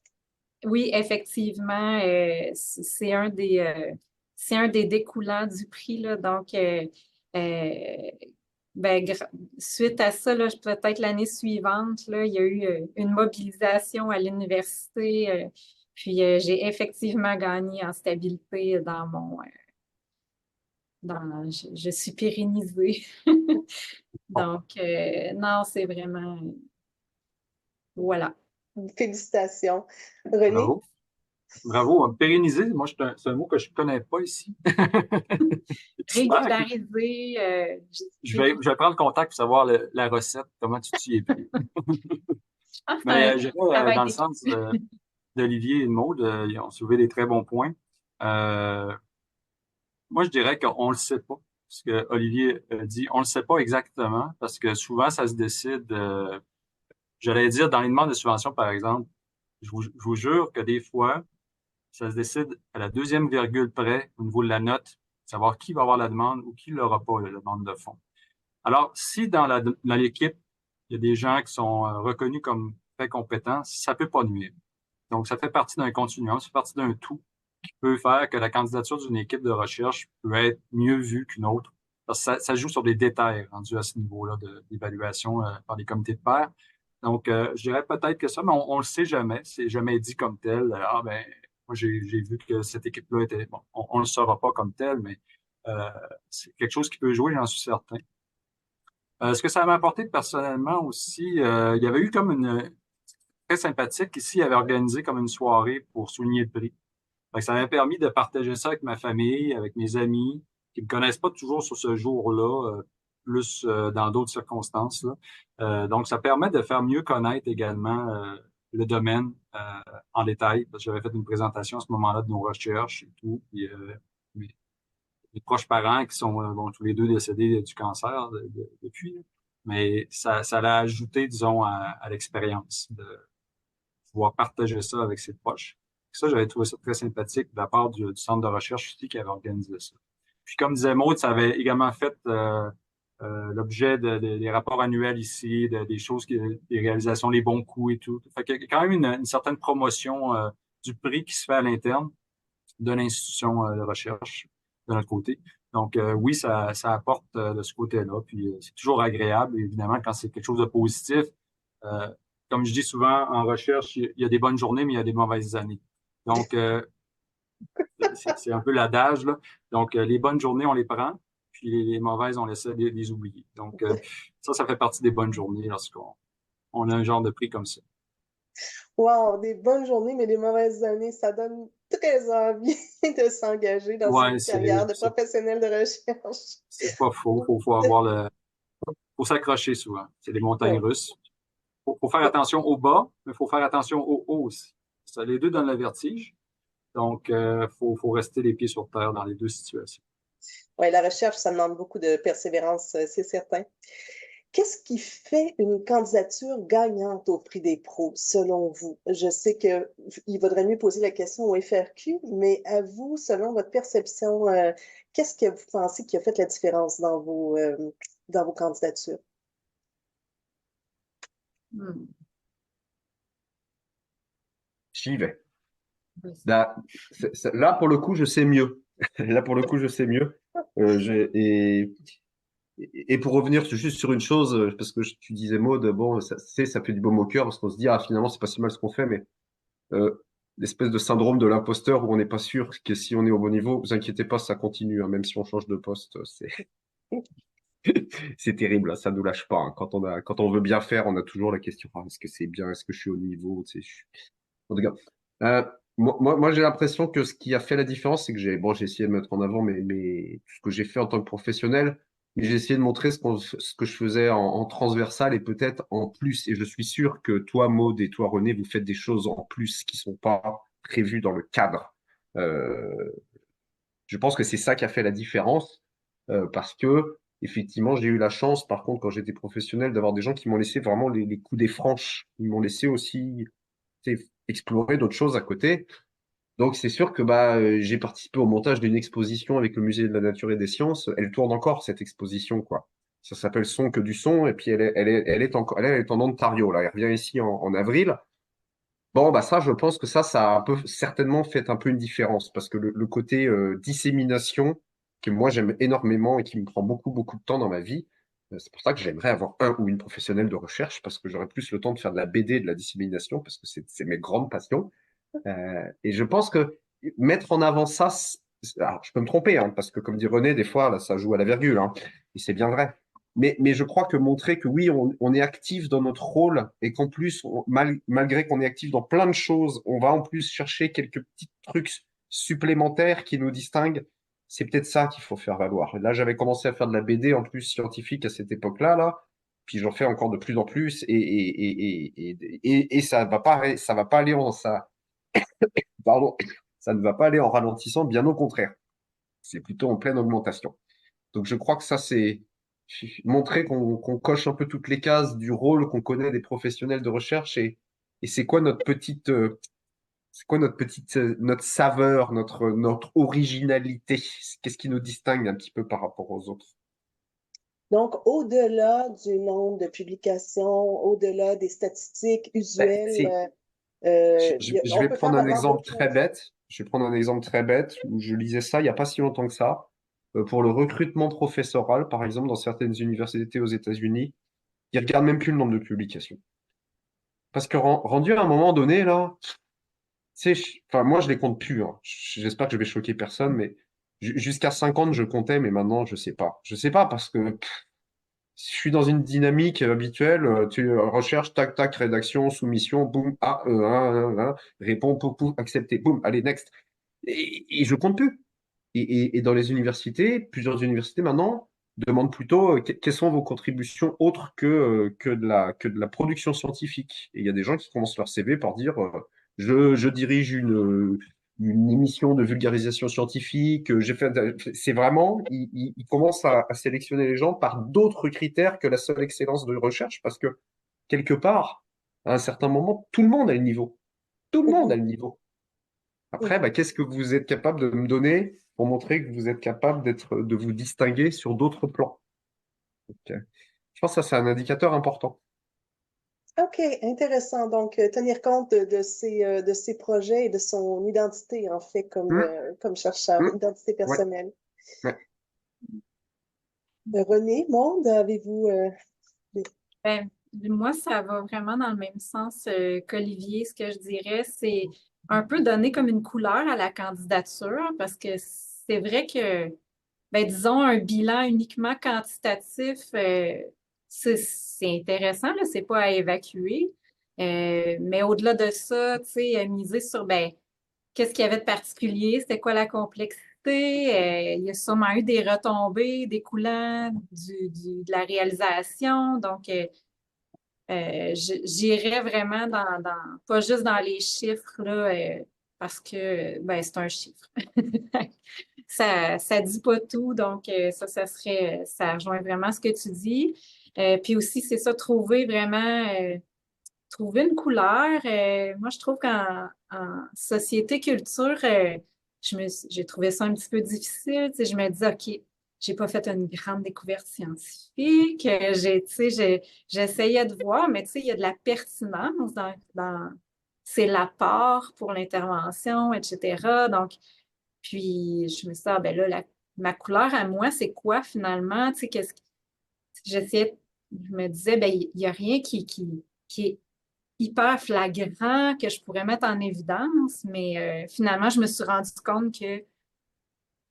Oui, effectivement, c'est un des découlants du prix, là. Donc, euh, ben, suite à ça, là, peut-être l'année suivante, là, il y a eu une mobilisation à l'université. Puis, j'ai effectivement gagné en stabilité je suis pérennisée. Donc, non, c'est vraiment, voilà. Félicitations. René? Bravo. Bravo. Pérenniser, moi, c'est un mot que je ne connais pas ici. Super. Régulariser, Je vais prendre contact pour savoir la recette, comment tu t'y es pris. je pense que c'est Mais un je dirais, travail dans le d'équipe. sens d'Olivier et de Maud, ils ont soulevé des très bons points. Euh, Moi, je dirais qu'on le sait pas. Parce que Olivier dit, on le sait pas exactement, parce que souvent, ça se décide, j'allais dire, dans les demandes de subvention, par exemple, je vous jure que des fois, ça se décide à la deuxième virgule près au niveau de la note, savoir qui va avoir la demande ou qui l'aura pas, la demande de fonds. Alors, si dans l'équipe, il y a des gens qui sont reconnus comme très compétents, ça peut pas nuire. Donc, ça fait partie d'un continuum, ça fait partie d'un tout qui peut faire que la candidature d'une équipe de recherche peut être mieux vue qu'une autre. Parce que ça joue sur des détails rendus à ce niveau-là d'évaluation par les comités de pairs. Donc, je dirais peut-être que ça, mais on le sait jamais. C'est jamais dit comme tel. Ah ben, moi j'ai vu que cette équipe-là était. Bon, on le saura pas comme tel, mais euh, c'est quelque chose qui peut jouer, j'en suis certain. Ce que ça m'a apporté personnellement aussi, il y avait eu comme une très sympathique ici, il avait organisé comme une soirée pour souligner le prix. Fait que ça m'a permis de partager ça avec ma famille, avec mes amis, qui me connaissent pas toujours sur ce jour-là, plus dans d'autres circonstances, là. Donc, ça permet de faire mieux connaître également le domaine en détail, parce que j'avais fait une présentation à ce moment-là de nos recherches et tout, puis mes, mes proches parents qui sont bon, tous les deux décédés du cancer depuis, là. Mais ça l'a ajouté, disons, à l'expérience de pouvoir partager ça avec ses proches. Ça, j'avais trouvé ça très sympathique de la part du centre de recherche aussi qui avait organisé ça. Puis comme disait Maud, ça avait également fait l'objet des rapports annuels ici, des choses, des réalisations, les bons coups et tout. Fait qu'il y a quand même une certaine promotion du prix qui se fait à l'interne de l'institution de recherche de notre côté. Donc oui, ça apporte de ce côté-là. Puis c'est toujours agréable, évidemment, quand c'est quelque chose de positif. Euh, Comme je dis souvent en recherche, il y a des bonnes journées, mais il y a des mauvaises années. Donc, c'est un peu l'adage, là. Donc, les bonnes journées, on les prend, puis les mauvaises, on essaie de les oublier. Donc, ça fait partie des bonnes journées lorsqu'on a un genre de prix comme ça. Wow, des bonnes journées, mais des mauvaises années, ça donne très envie de s'engager dans une Ouais, carrière de professionnel de recherche. c'est pas faux. Faut s'accrocher souvent. C'est des montagnes Ouais. russes. Faut faire attention au bas, mais faut faire attention au haut aussi. Ça, les deux donnent le vertige. Donc, faut rester les pieds sur terre dans les deux situations. Ouais, la recherche, ça demande beaucoup de persévérance, c'est certain. Qu'est-ce qui fait une candidature gagnante au prix des pros, selon vous? Je sais qu'il vaudrait mieux poser la question au FRQ, mais à vous, selon votre perception, qu'est-ce que vous pensez qui a fait la différence dans vos candidatures? Hmm. J'y vais. Oui. Là, pour le coup, je sais mieux. Là, pour le coup, je sais mieux. Et pour revenir juste sur une chose, parce que tu disais, Maud, bon, ça fait du baume au cœur, parce qu'on se dit, ah, finalement, c'est pas si mal ce qu'on fait, mais l'espèce de syndrome de l'imposteur où on n'est pas sûr que si on est au bon niveau, vous inquiétez pas, ça continue, hein, même si on change de poste, c'est terrible, hein, ça nous lâche pas, hein. Quand on veut bien faire, on a toujours la question, ah, est-ce que c'est bien, est-ce que je suis au niveau, tu sais, en tout cas, euh, moi, j'ai l'impression que ce qui a fait la différence, c'est que j'ai essayé de mettre en avant tout ce que j'ai fait en tant que professionnel, mais j'ai essayé de montrer ce que je faisais en transversal et peut-être en plus. Et je suis sûr que toi, Maud, et toi, René, vous faites des choses en plus qui sont pas prévues dans le cadre. Euh, je pense que c'est ça qui a fait la différence, parce que effectivement, j'ai eu la chance, par contre, quand j'étais professionnel, d'avoir des gens qui m'ont laissé vraiment les coups des franches. Ils m'ont laissé aussi, tu sais, explorer d'autres choses à côté. Donc c'est sûr que j'ai participé au montage d'une exposition avec le Musée de la Nature et des Sciences. Elle tourne encore cette exposition, quoi. Ça s'appelle Son que du son, et puis elle est en Ontario là. Elle revient ici en avril. Bon bah ça, je pense que ça a un peu certainement fait un peu une différence parce que le côté dissémination que moi j'aime énormément et qui me prend beaucoup de temps dans ma vie. C'est pour ça que j'aimerais avoir un ou une professionnelle de recherche parce que j'aurais plus le temps de faire de la BD, de la dissémination parce que c'est mes grandes passions. Et je pense que mettre en avant ça, alors, je peux me tromper, hein, parce que comme dit René, des fois, là, ça joue à la virgule, hein, et c'est bien vrai. Mais je crois que montrer que oui, on est actif dans notre rôle et qu'en plus, malgré qu'on est actif dans plein de choses, on va en plus chercher quelques petits trucs supplémentaires qui nous distinguent. C'est peut-être ça qu'il faut faire valoir. Et là, j'avais commencé à faire de la BD en plus scientifique à cette époque-là, là. Puis j'en fais encore de plus en plus et ça va pas aller en ça pardon, ça ne va pas aller en ralentissant, bien au contraire. C'est plutôt en pleine augmentation. Donc je crois que ça, c'est montrer qu'on coche un peu toutes les cases du rôle qu'on connaît des professionnels de recherche et c'est quoi notre saveur, notre originalité? Qu'est-ce qui nous distingue un petit peu par rapport aux autres? Donc, au-delà du nombre de publications, au-delà des statistiques Ben, usuelles, je on vais peut faire prendre un valoir exemple d'autres très choses. bête. Je vais prendre un exemple très bête où je lisais ça il n'y a pas si longtemps que ça. Pour le recrutement professoral, par exemple, dans certaines universités aux États-Unis, ils regardent même plus le nombre de publications. Parce que rendu à un moment donné, là, tu sais, enfin, moi, je les compte plus, hein. J'espère que je vais choquer personne, mais jusqu'à 50, je comptais, mais maintenant, je sais pas. Je sais pas parce que je suis dans une dynamique habituelle. Tu recherches, tac, tac, rédaction, soumission, boum, réponds, pouf, pouf, accepté, boum, allez, next. Et je compte plus. Et dans les universités, plusieurs universités maintenant demandent plutôt quelles sont vos contributions autres que de la production scientifique. Et il y a des gens qui commencent leur CV par dire je dirige une émission de vulgarisation scientifique, c'est vraiment, ils commencent à sélectionner les gens par d'autres critères que la seule excellence de recherche parce que quelque part, à un certain moment, tout le monde a le niveau. Tout le monde a Mhm, le niveau. Après, mhm. qu'est-ce que vous êtes capable de me donner pour montrer que vous êtes capable de vous distinguer sur d'autres plans? Donc, je pense que ça, c'est un indicateur important. OK, intéressant. Donc, tenir compte de ses projets et de son identité, en fait, Hum, comme chercheur, hum, identité ouais, personnelle. ouais. René, Monde, avez-vous des- Ben, moi, ça va vraiment dans le même sens qu'Olivier. Ce que je dirais, c'est un peu donner comme une couleur à la candidature parce que c'est vrai que, ben, disons, un bilan uniquement quantitatif, c'est intéressant, là, c'est pas à évacuer. Mais au-delà de ça, tu sais, miser sur, ben, qu'est-ce qu'il y avait de particulier, c'était quoi la complexité. Il y a sûrement eu des retombées découlant de la réalisation. Donc, j'irais vraiment pas juste dans les chiffres, là, parce que ben, c'est un chiffre. Ça dit pas tout, donc ça rejoint vraiment ce que tu dis. Puis aussi, c'est ça, trouver vraiment, trouver une couleur. Moi, je trouve qu'en société culture, j'ai trouvé ça un petit peu difficile. Tu sais, je me dis, OK, j'ai pas fait une grande découverte scientifique. Tu sais, j'essayais de voir, mais tu sais, il y a de la pertinence c'est l'apport pour l'intervention, etc. Donc, puis je me suis dit, ah, ben là, ma couleur à moi, c'est quoi finalement? Tu sais, j'essayais, je me disais, ben, il n'y a rien qui est hyper flagrant que je pourrais mettre en évidence, mais finalement, je me suis rendu compte que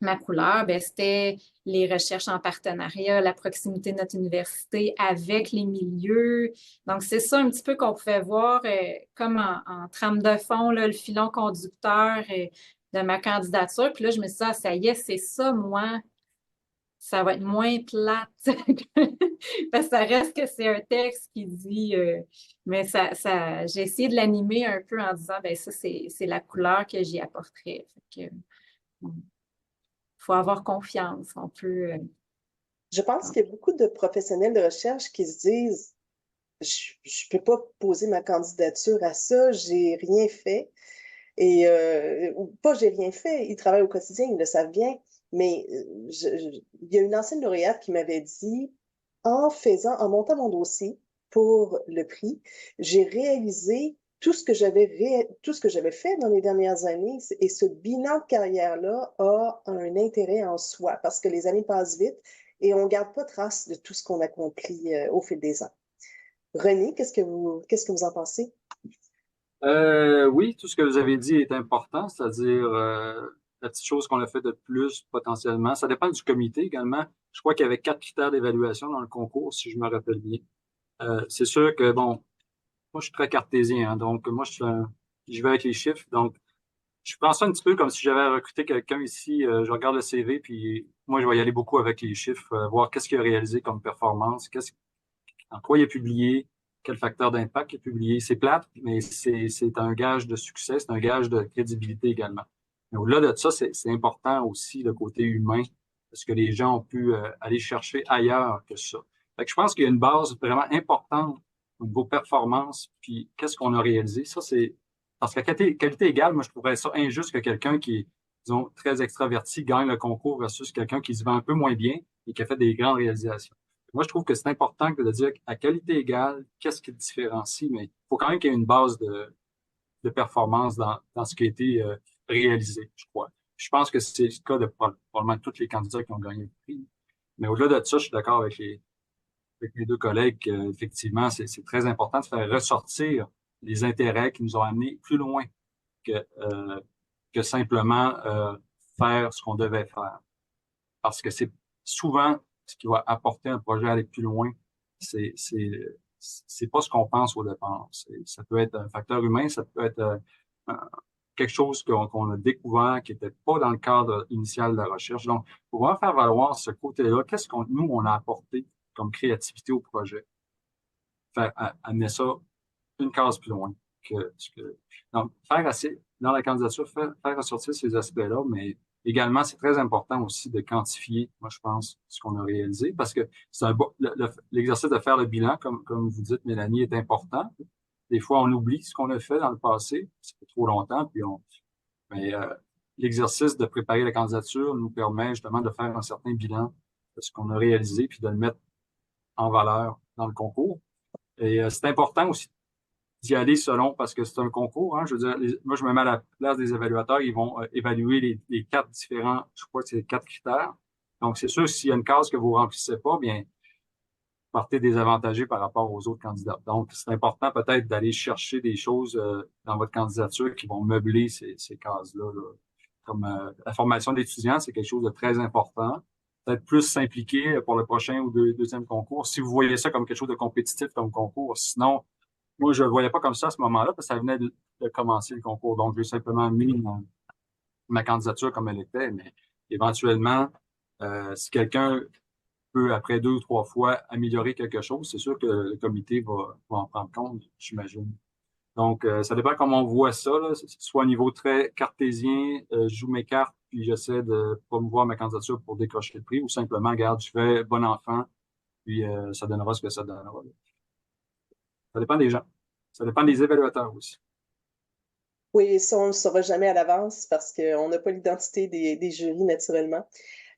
ma couleur, ben, c'était les recherches en partenariat, la proximité de notre université avec les milieux. Donc, c'est ça un petit peu qu'on pouvait voir comme en trame de fond, là, le filon conducteur de ma candidature. Puis là, je me suis dit, ah, ça y est, c'est ça, moi, ça va être moins plate. Parce que ça reste que c'est un texte qui dit, mais j'ai essayé de l'animer un peu en disant, ben ça, c'est la couleur que j'y apporterais. Fait que, faut avoir confiance. On peut. Je pense qu'il y a beaucoup de professionnels de recherche qui se disent, je peux pas poser ma candidature à ça, j'ai rien fait. Et ou pas j'ai rien fait, ils travaillent au quotidien, ils le savent bien. Mais il y a une ancienne lauréate qui m'avait dit, en montant mon dossier pour le prix, j'ai réalisé tout ce que j'avais fait dans les dernières années. Et ce bilan de carrière-là a un intérêt en soi parce que les années passent vite et on ne garde pas trace de tout ce qu'on accomplit au fil des ans. René, qu'est-ce que vous en pensez? Oui, tout ce que vous avez dit est important, c'est-à-dire la petite chose qu'on a fait de plus potentiellement. Ça dépend du comité également. Je crois qu'il y avait 4 critères d'évaluation dans le concours, si je me rappelle bien. C'est sûr que, bon, moi, je suis très cartésien, hein, donc moi, je vais avec les chiffres. Donc, je pense ça un petit peu comme si j'avais recruté quelqu'un ici. Je regarde le CV, puis moi, je vais y aller beaucoup avec les chiffres, voir qu'est-ce qu'il a réalisé comme performance, en quoi il est publié, quel facteur d'impact il est publié. C'est plate, mais c'est un gage de succès, c'est un gage de crédibilité également. Mais au-delà de ça, c'est important aussi le côté humain, parce que les gens ont pu aller chercher ailleurs que ça. Fait que je pense qu'il y a une base vraiment importante au niveau performance, puis qu'est-ce qu'on a réalisé. Ça, c'est parce qu'à qualité égale, moi, je trouverais ça injuste que quelqu'un qui est, disons, très extraverti gagne le concours versus quelqu'un qui se vend un peu moins bien et qui a fait des grandes réalisations. Moi, je trouve que c'est important de dire à qualité égale, qu'est-ce qui te différencie, mais il faut quand même qu'il y ait une base de performance dans ce qui a été réalisé, je crois. Je pense que c'est le cas de probablement tous les candidats qui ont gagné le prix. Mais au-delà de ça, je suis d'accord avec mes deux collègues qu'effectivement, c'est très important de faire ressortir les intérêts qui nous ont amenés plus loin que, euh, que simplement faire ce qu'on devait faire. Parce que c'est souvent ce qui va apporter un projet à aller plus loin. C'est, c'est, c'est pas ce qu'on pense au départ. Ça peut être un facteur humain, ça peut être quelque chose qu'on a découvert qui était pas dans le cadre initial de la recherche. Donc, pour pouvoir faire valoir ce côté-là, qu'est-ce qu'on, nous, on a apporté comme créativité au projet? Amener ça une case plus loin donc, dans la candidature, faire ressortir ces aspects-là, mais également, c'est très important aussi de quantifier, moi, je pense, ce qu'on a réalisé, parce que c'est l'exercice de faire le bilan, comme vous dites, Mélanie, est important. Des fois, on oublie ce qu'on a fait dans le passé, ça fait trop longtemps, mais l'exercice de préparer la candidature nous permet justement de faire un certain bilan de ce qu'on a réalisé, puis de le mettre en valeur dans le concours. Et c'est important aussi d'y aller selon, parce que c'est un concours, hein, je veux dire, moi, je me mets à la place des évaluateurs, ils vont évaluer les 4 différents, je crois que c'est 4 critères. Donc, c'est sûr, s'il y a une case que vous remplissez pas, bien, partez désavantagé par rapport aux autres candidats. Donc, c'est important peut-être d'aller chercher des choses dans votre candidature qui vont meubler ces cases-là. Là. Comme la formation d'étudiants, c'est quelque chose de très important. Peut-être plus s'impliquer pour le prochain ou deuxième concours. Si vous voyez ça comme quelque chose de compétitif comme concours, sinon, moi, je le voyais pas comme ça à ce moment-là, parce que ça venait de commencer le concours. Donc, j'ai simplement mis ma candidature comme elle était, mais éventuellement, si quelqu'un peut, après 2 ou 3 fois, améliorer quelque chose, c'est sûr que le comité va en prendre compte, j'imagine. Donc, ça dépend comment on voit ça, là. Soit au niveau très cartésien, je joue mes cartes, puis j'essaie de promouvoir ma candidature pour décrocher le prix, ou simplement, regarde, je fais bon enfant, Puis ça donnera ce que ça donnera. Ça dépend des gens. Ça dépend des évaluateurs aussi. Oui, ça, on ne le saura jamais à l'avance parce qu'on n'a pas l'identité des jurys naturellement.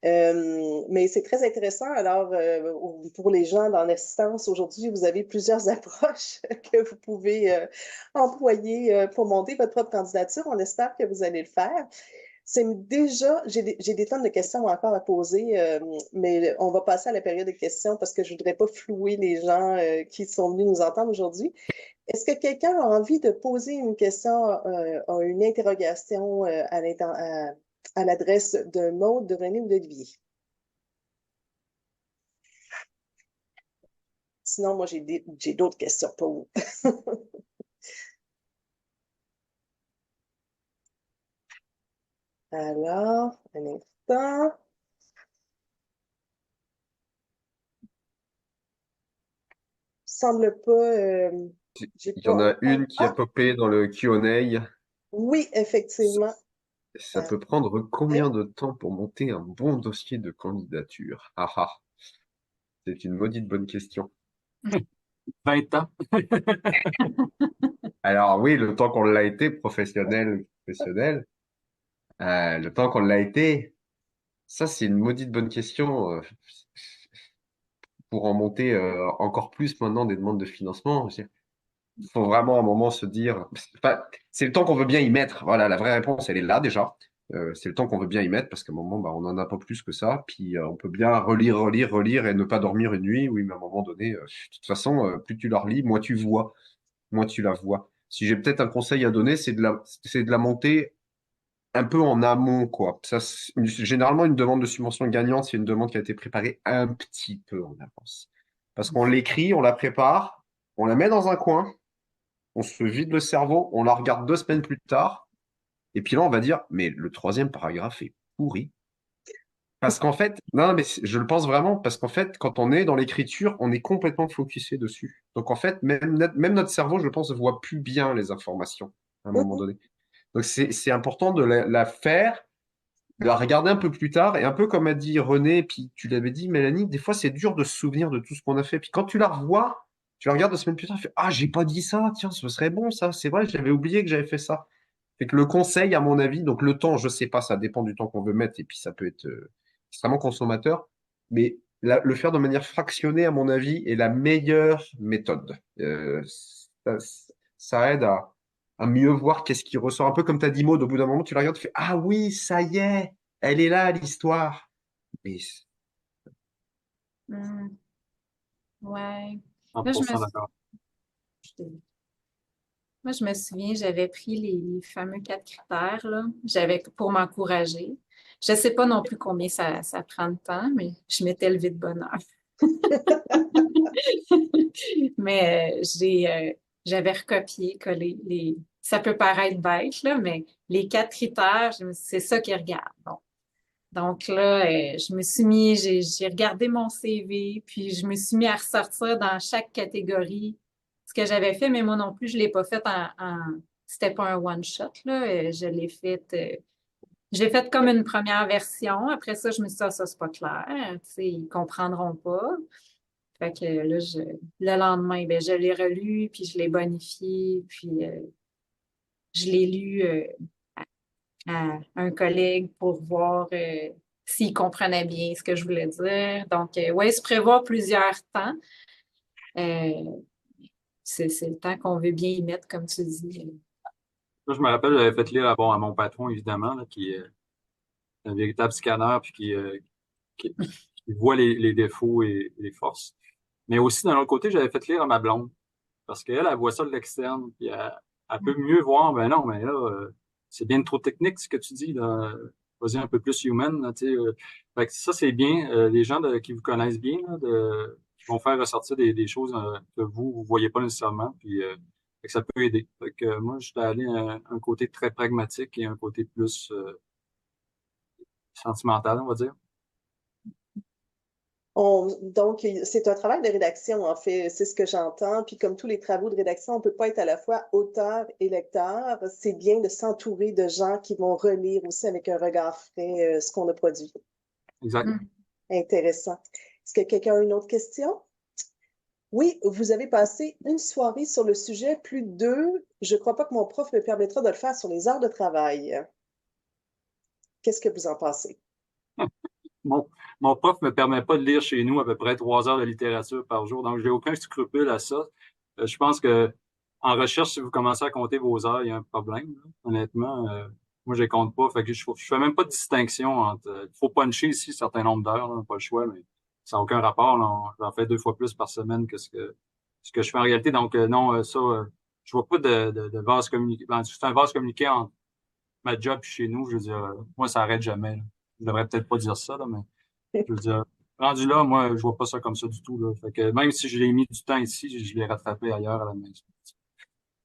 Mais c'est très intéressant. Alors, pour les gens dans l'assistance, aujourd'hui, vous avez plusieurs approches que vous pouvez employer pour monter votre propre candidature. On espère que vous allez le faire. C'est déjà, j'ai des tonnes de questions encore à poser, mais on va passer à la période de questions parce que je voudrais pas flouer les gens qui sont venus nous entendre aujourd'hui. Est-ce que quelqu'un a envie de poser une question, une interrogation à l'adresse de Maude, de René ou d'Olivier? Sinon, moi, j'ai d'autres questions pour vous. Alors, un instant. Semble pas. J'ai Il y en pas a autant. une qui a Ah, popé dans le Q&A. oui, effectivement. Ça peut prendre combien de temps pour monter un bon dossier de candidature? Ah ah, c'est une maudite bonne question. 20 ans. Alors oui, le temps qu'on l'a été, professionnel, le temps qu'on l'a été, ça c'est une maudite bonne question. Pour en monter encore plus maintenant des demandes de financement. Il faut vraiment à un moment se dire, enfin, c'est le temps qu'on veut bien y mettre. Voilà, la vraie réponse, elle est là déjà. C'est le temps qu'on veut bien y mettre parce qu'à un moment, bah, on n'en a pas plus que ça. Puis on peut bien relire et ne pas dormir une nuit. Oui, mais à un moment donné, de toute façon, plus tu la relis, moins tu vois, moins tu la vois. Si j'ai peut-être un conseil à donner, c'est de la monter un peu en amont, quoi. Ça, généralement, une demande de subvention gagnante, c'est une demande qui a été préparée un petit peu en avance. Parce qu'on l'écrit, on la prépare, on la met dans un coin, on se vide le cerveau, on la regarde 2 semaines plus tard, et puis là, on va dire, mais le troisième paragraphe est pourri. Parce qu'en fait, non, mais je le pense vraiment, parce qu'en fait, quand on est dans l'écriture, on est complètement focusé dessus. Donc en fait, même notre cerveau, je pense, voit plus bien les informations à un moment donné. Donc c'est important de la faire, de la regarder un peu plus tard, et un peu comme a dit René, et puis tu l'avais dit, Mélanie, des fois c'est dur de se souvenir de tout ce qu'on a fait. Puis quand tu la revois, tu la regardes 2 semaines plus tard, tu fais, ah, j'ai pas dit ça, tiens, ce serait bon ça, c'est vrai, j'avais oublié que j'avais fait ça. Fait que le conseil, à mon avis, donc le temps, je sais pas, ça dépend du temps qu'on veut mettre, et puis ça peut être extrêmement consommateur, mais le faire de manière fractionnée, à mon avis, est la meilleure méthode. Ça, ça aide à mieux voir qu'est-ce qui ressort. Un peu comme tu as dit, Maud, au bout d'un moment, tu la regardes, tu fais, ah oui, ça y est, elle est là, l'histoire. Mais Hmm, ouais. Là, 100% d'accord. moi, je me souviens, j'avais pris les fameux 4 critères, là. J'avais pour m'encourager. Je ne sais pas non plus combien ça prend de temps, mais je m'étais levée de bonne heure. Mais j'avais recopié, collé les. Ça peut paraître bête, là, mais les 4 critères, c'est ça qu'ils regardent. Bon. Donc là, je me suis mis, j'ai regardé mon CV, puis je me suis mis à ressortir dans chaque catégorie ce que j'avais fait, mais moi non plus, je l'ai pas fait c'était pas un one shot, là. Je l'ai fait comme une première version. Après ça, je me suis dit, ah, ça, c'est pas clair. Tu sais, ils comprendront pas. Fait que là, le lendemain, ben, je l'ai relu, puis je l'ai bonifié, puis je l'ai lu à un collègue pour voir s'il comprenait bien ce que je voulais dire. Donc, ouais, se prévoir plusieurs temps. Euh, c'est le temps qu'on veut bien y mettre, comme tu dis. Moi, je me rappelle, j'avais fait lire bon, à mon patron, évidemment, là, qui est un véritable scanner, puis qui voit les défauts et les forces. Mais aussi, d'un autre côté, j'avais fait lire à ma blonde, parce qu'elle, elle voit ça de l'externe, puis elle peut mieux voir, ben non, mais là, c'est bien trop technique ce que tu dis, là. Vas-y un peu plus human, là, tu sais. Fait que ça, c'est bien. Les gens qui vous connaissent bien, là, qui vont faire ressortir des choses que vous voyez pas nécessairement, puis fait que ça peut aider. Fait que moi, j'étais allé à un côté très pragmatique et un côté plus sentimental, on va dire. Donc, c'est un travail de rédaction, en fait, c'est ce que j'entends. Puis comme tous les travaux de rédaction, on ne peut pas être à la fois auteur et lecteur. C'est bien de s'entourer de gens qui vont relire aussi avec un regard frais ce qu'on a produit. Exact. Mm. Intéressant. Est-ce que quelqu'un a une autre question? Oui, vous avez passé une soirée sur le sujet, plus de deux. Je ne crois pas que mon prof me permettra de le faire sur les heures de travail. Qu'est-ce que vous en pensez? Mon, mon prof me permet pas de lire chez nous à peu près 3 heures de littérature par jour, donc j'ai aucun scrupule à ça. Je pense que en recherche, si vous commencez à compter vos heures, il y a un problème, là. Honnêtement, moi, je les compte pas. Fait que je fais même pas de distinction entre. Il faut puncher ici un certain nombre d'heures, là, pas le choix, mais ça n'a aucun rapport. Là. J'en fais 2 fois plus par semaine que ce que je fais en réalité. Donc, non, ça, je vois pas de vase communiqué. Ben, c'est un vase communiqué entre ma job et chez nous. Je veux dire, moi, ça arrête jamais, là. Je devrais peut-être pas dire ça, là, mais je veux dire, rendu là, moi, je vois pas ça comme ça du tout, là. Fait que même si je l'ai mis du temps ici, je l'ai rattrapé ailleurs à la maison.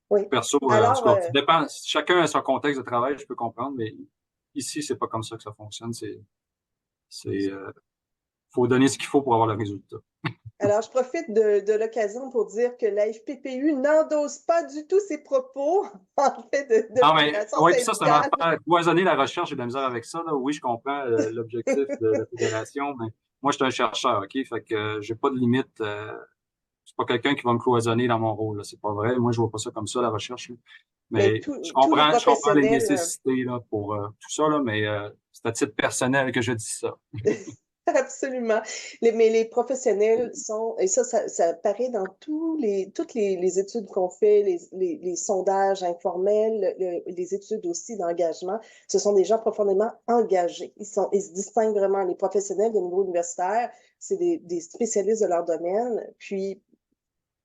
Oui. Perso, en tout Alors, cas, ça dépend. Chacun a son contexte de travail, je peux comprendre, mais ici, c'est pas comme ça que ça fonctionne. Faut donner ce qu'il faut pour avoir le résultat. Alors, je profite de l'occasion pour dire que la FPPU n'endosse pas du tout ses propos en fait de Non, mais fédération oui, ça, c'est une syndicale. affaire. Cloisonner la recherche, j'ai de la misère avec ça, là. Oui, je comprends l'objectif de la fédération, mais moi, je suis un chercheur, OK? Fait que j'ai pas de limite. C'est pas quelqu'un qui va me cloisonner dans mon rôle, là. C'est pas vrai. Moi, je vois pas ça comme ça, la recherche, là. Mais Mais tous les je comprends les professionnels, nécessités là, pour tout ça, là, mais c'est à titre personnel que je dis ça. absolument. Mais les professionnels sont, et ça paraît dans toutes les études qu'on fait, les sondages informels, les études aussi d'engagement. Ce sont des gens profondément engagés. Ils se distinguent vraiment. Les professionnels de niveau universitaire, c'est des spécialistes de leur domaine. Puis,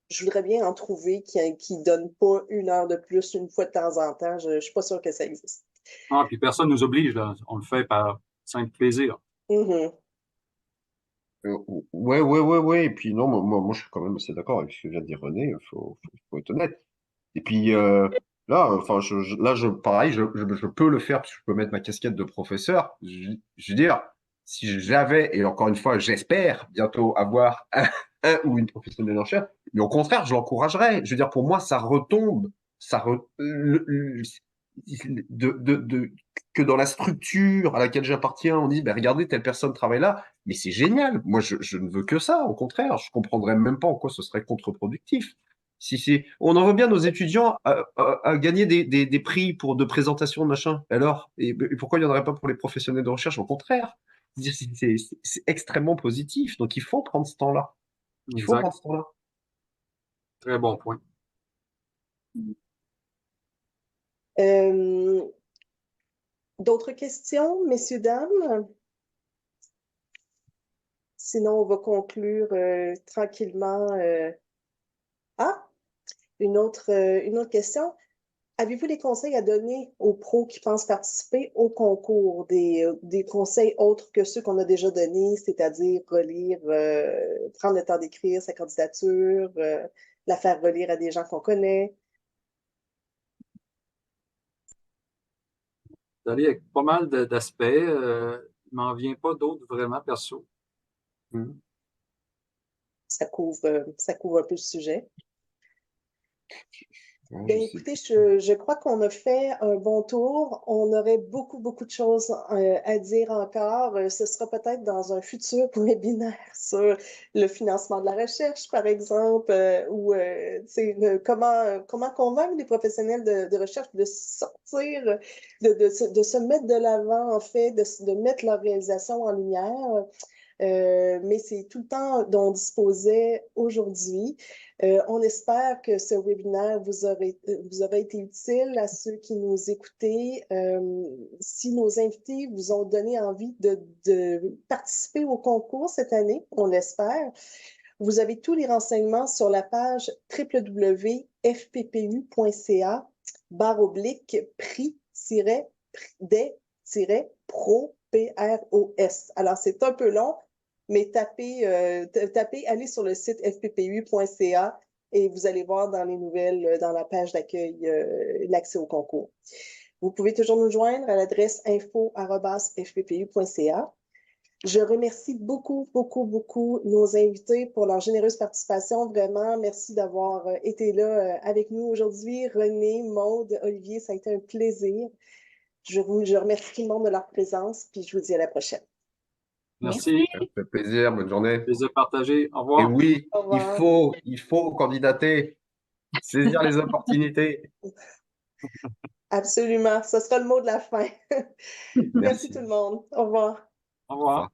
je voudrais bien en trouver qui donnent pas une heure de plus une fois de temps en temps. Je suis pas sûre que ça existe. Ah, puis personne nous oblige, là. On le fait par simple plaisir. Mhm. Ouais. Et puis non, moi, je suis quand même assez d'accord avec ce que vient de dire René. Faut être honnête. Et puis là, enfin, pareil, je peux le faire parce que je peux mettre ma casquette de professeur. Je veux dire, si j'avais, et encore une fois, j'espère bientôt avoir un ou une professionnelle en chair, mais au contraire, je l'encouragerais. Je veux dire, pour moi, ça retombe, ça re- le- que dans la structure à laquelle j'appartiens, on dit, ben, regardez, telle personne travaille là, mais c'est génial. Moi, je ne veux que ça. Au contraire, je comprendrais même pas en quoi ce serait contre-productif. Si, on en revient nos étudiants à gagner des prix pour de présentation de machin. Alors, et pourquoi il n'y en aurait pas pour les professionnels de recherche? Au contraire, c'est extrêmement positif. Donc, il faut prendre ce temps-là. Il faut Exact. prendre ce temps-là. Très bon point. Euh, D'autres questions, messieurs, dames? Sinon, on va conclure tranquillement. Ah, une autre question. Avez-vous des conseils à donner aux pros qui pensent participer au concours? Des conseils autres que ceux qu'on a déjà donnés, c'est-à-dire relire, prendre le temps d'écrire sa candidature, la faire relire à des gens qu'on connaît? D'aller avec pas mal d'aspects. Il m'en vient pas d'autres vraiment perso. Mhm. Ça couvre un peu le sujet. Ouais, Bien, je sais écoutez, plus. je crois qu'on a fait un bon tour. On aurait beaucoup de choses à dire encore. Ce sera peut-être dans un futur webinaire sur le financement de la recherche, par exemple, ou tu sais, comment convaincre les professionnels de recherche de sortir, de se mettre de l'avant, en fait, de mettre leur réalisation en lumière. Mais c'est tout le temps dont on disposait aujourd'hui. On espère que ce webinaire vous aura été utile à ceux qui nous écoutaient. Si nos invités vous ont donné envie de participer au concours cette année, on l'espère, vous avez tous les renseignements sur la page www.fppu.ca/prix-des-pro, PROS. Alors, c'est un peu long, mais allez sur le site fppu.ca et vous allez voir dans les nouvelles, dans la page d'accueil, l'accès au concours. Vous pouvez toujours nous joindre à l'adresse info@fppu.ca. Je remercie beaucoup nos invités pour leur généreuse participation. Vraiment, merci d'avoir été là avec nous aujourd'hui. René, Maude, Olivier, ça a été un plaisir. Je remercie tout le monde de leur présence, puis je vous dis à la prochaine. Merci. Ça me fait plaisir. Bonne journée. Plaisir partagé. Au Et revoir. oui, Au il revoir. faut candidater, saisir les opportunités. Absolument. Ce sera le mot de la fin. Merci Merci. tout le monde. Au revoir. Au revoir.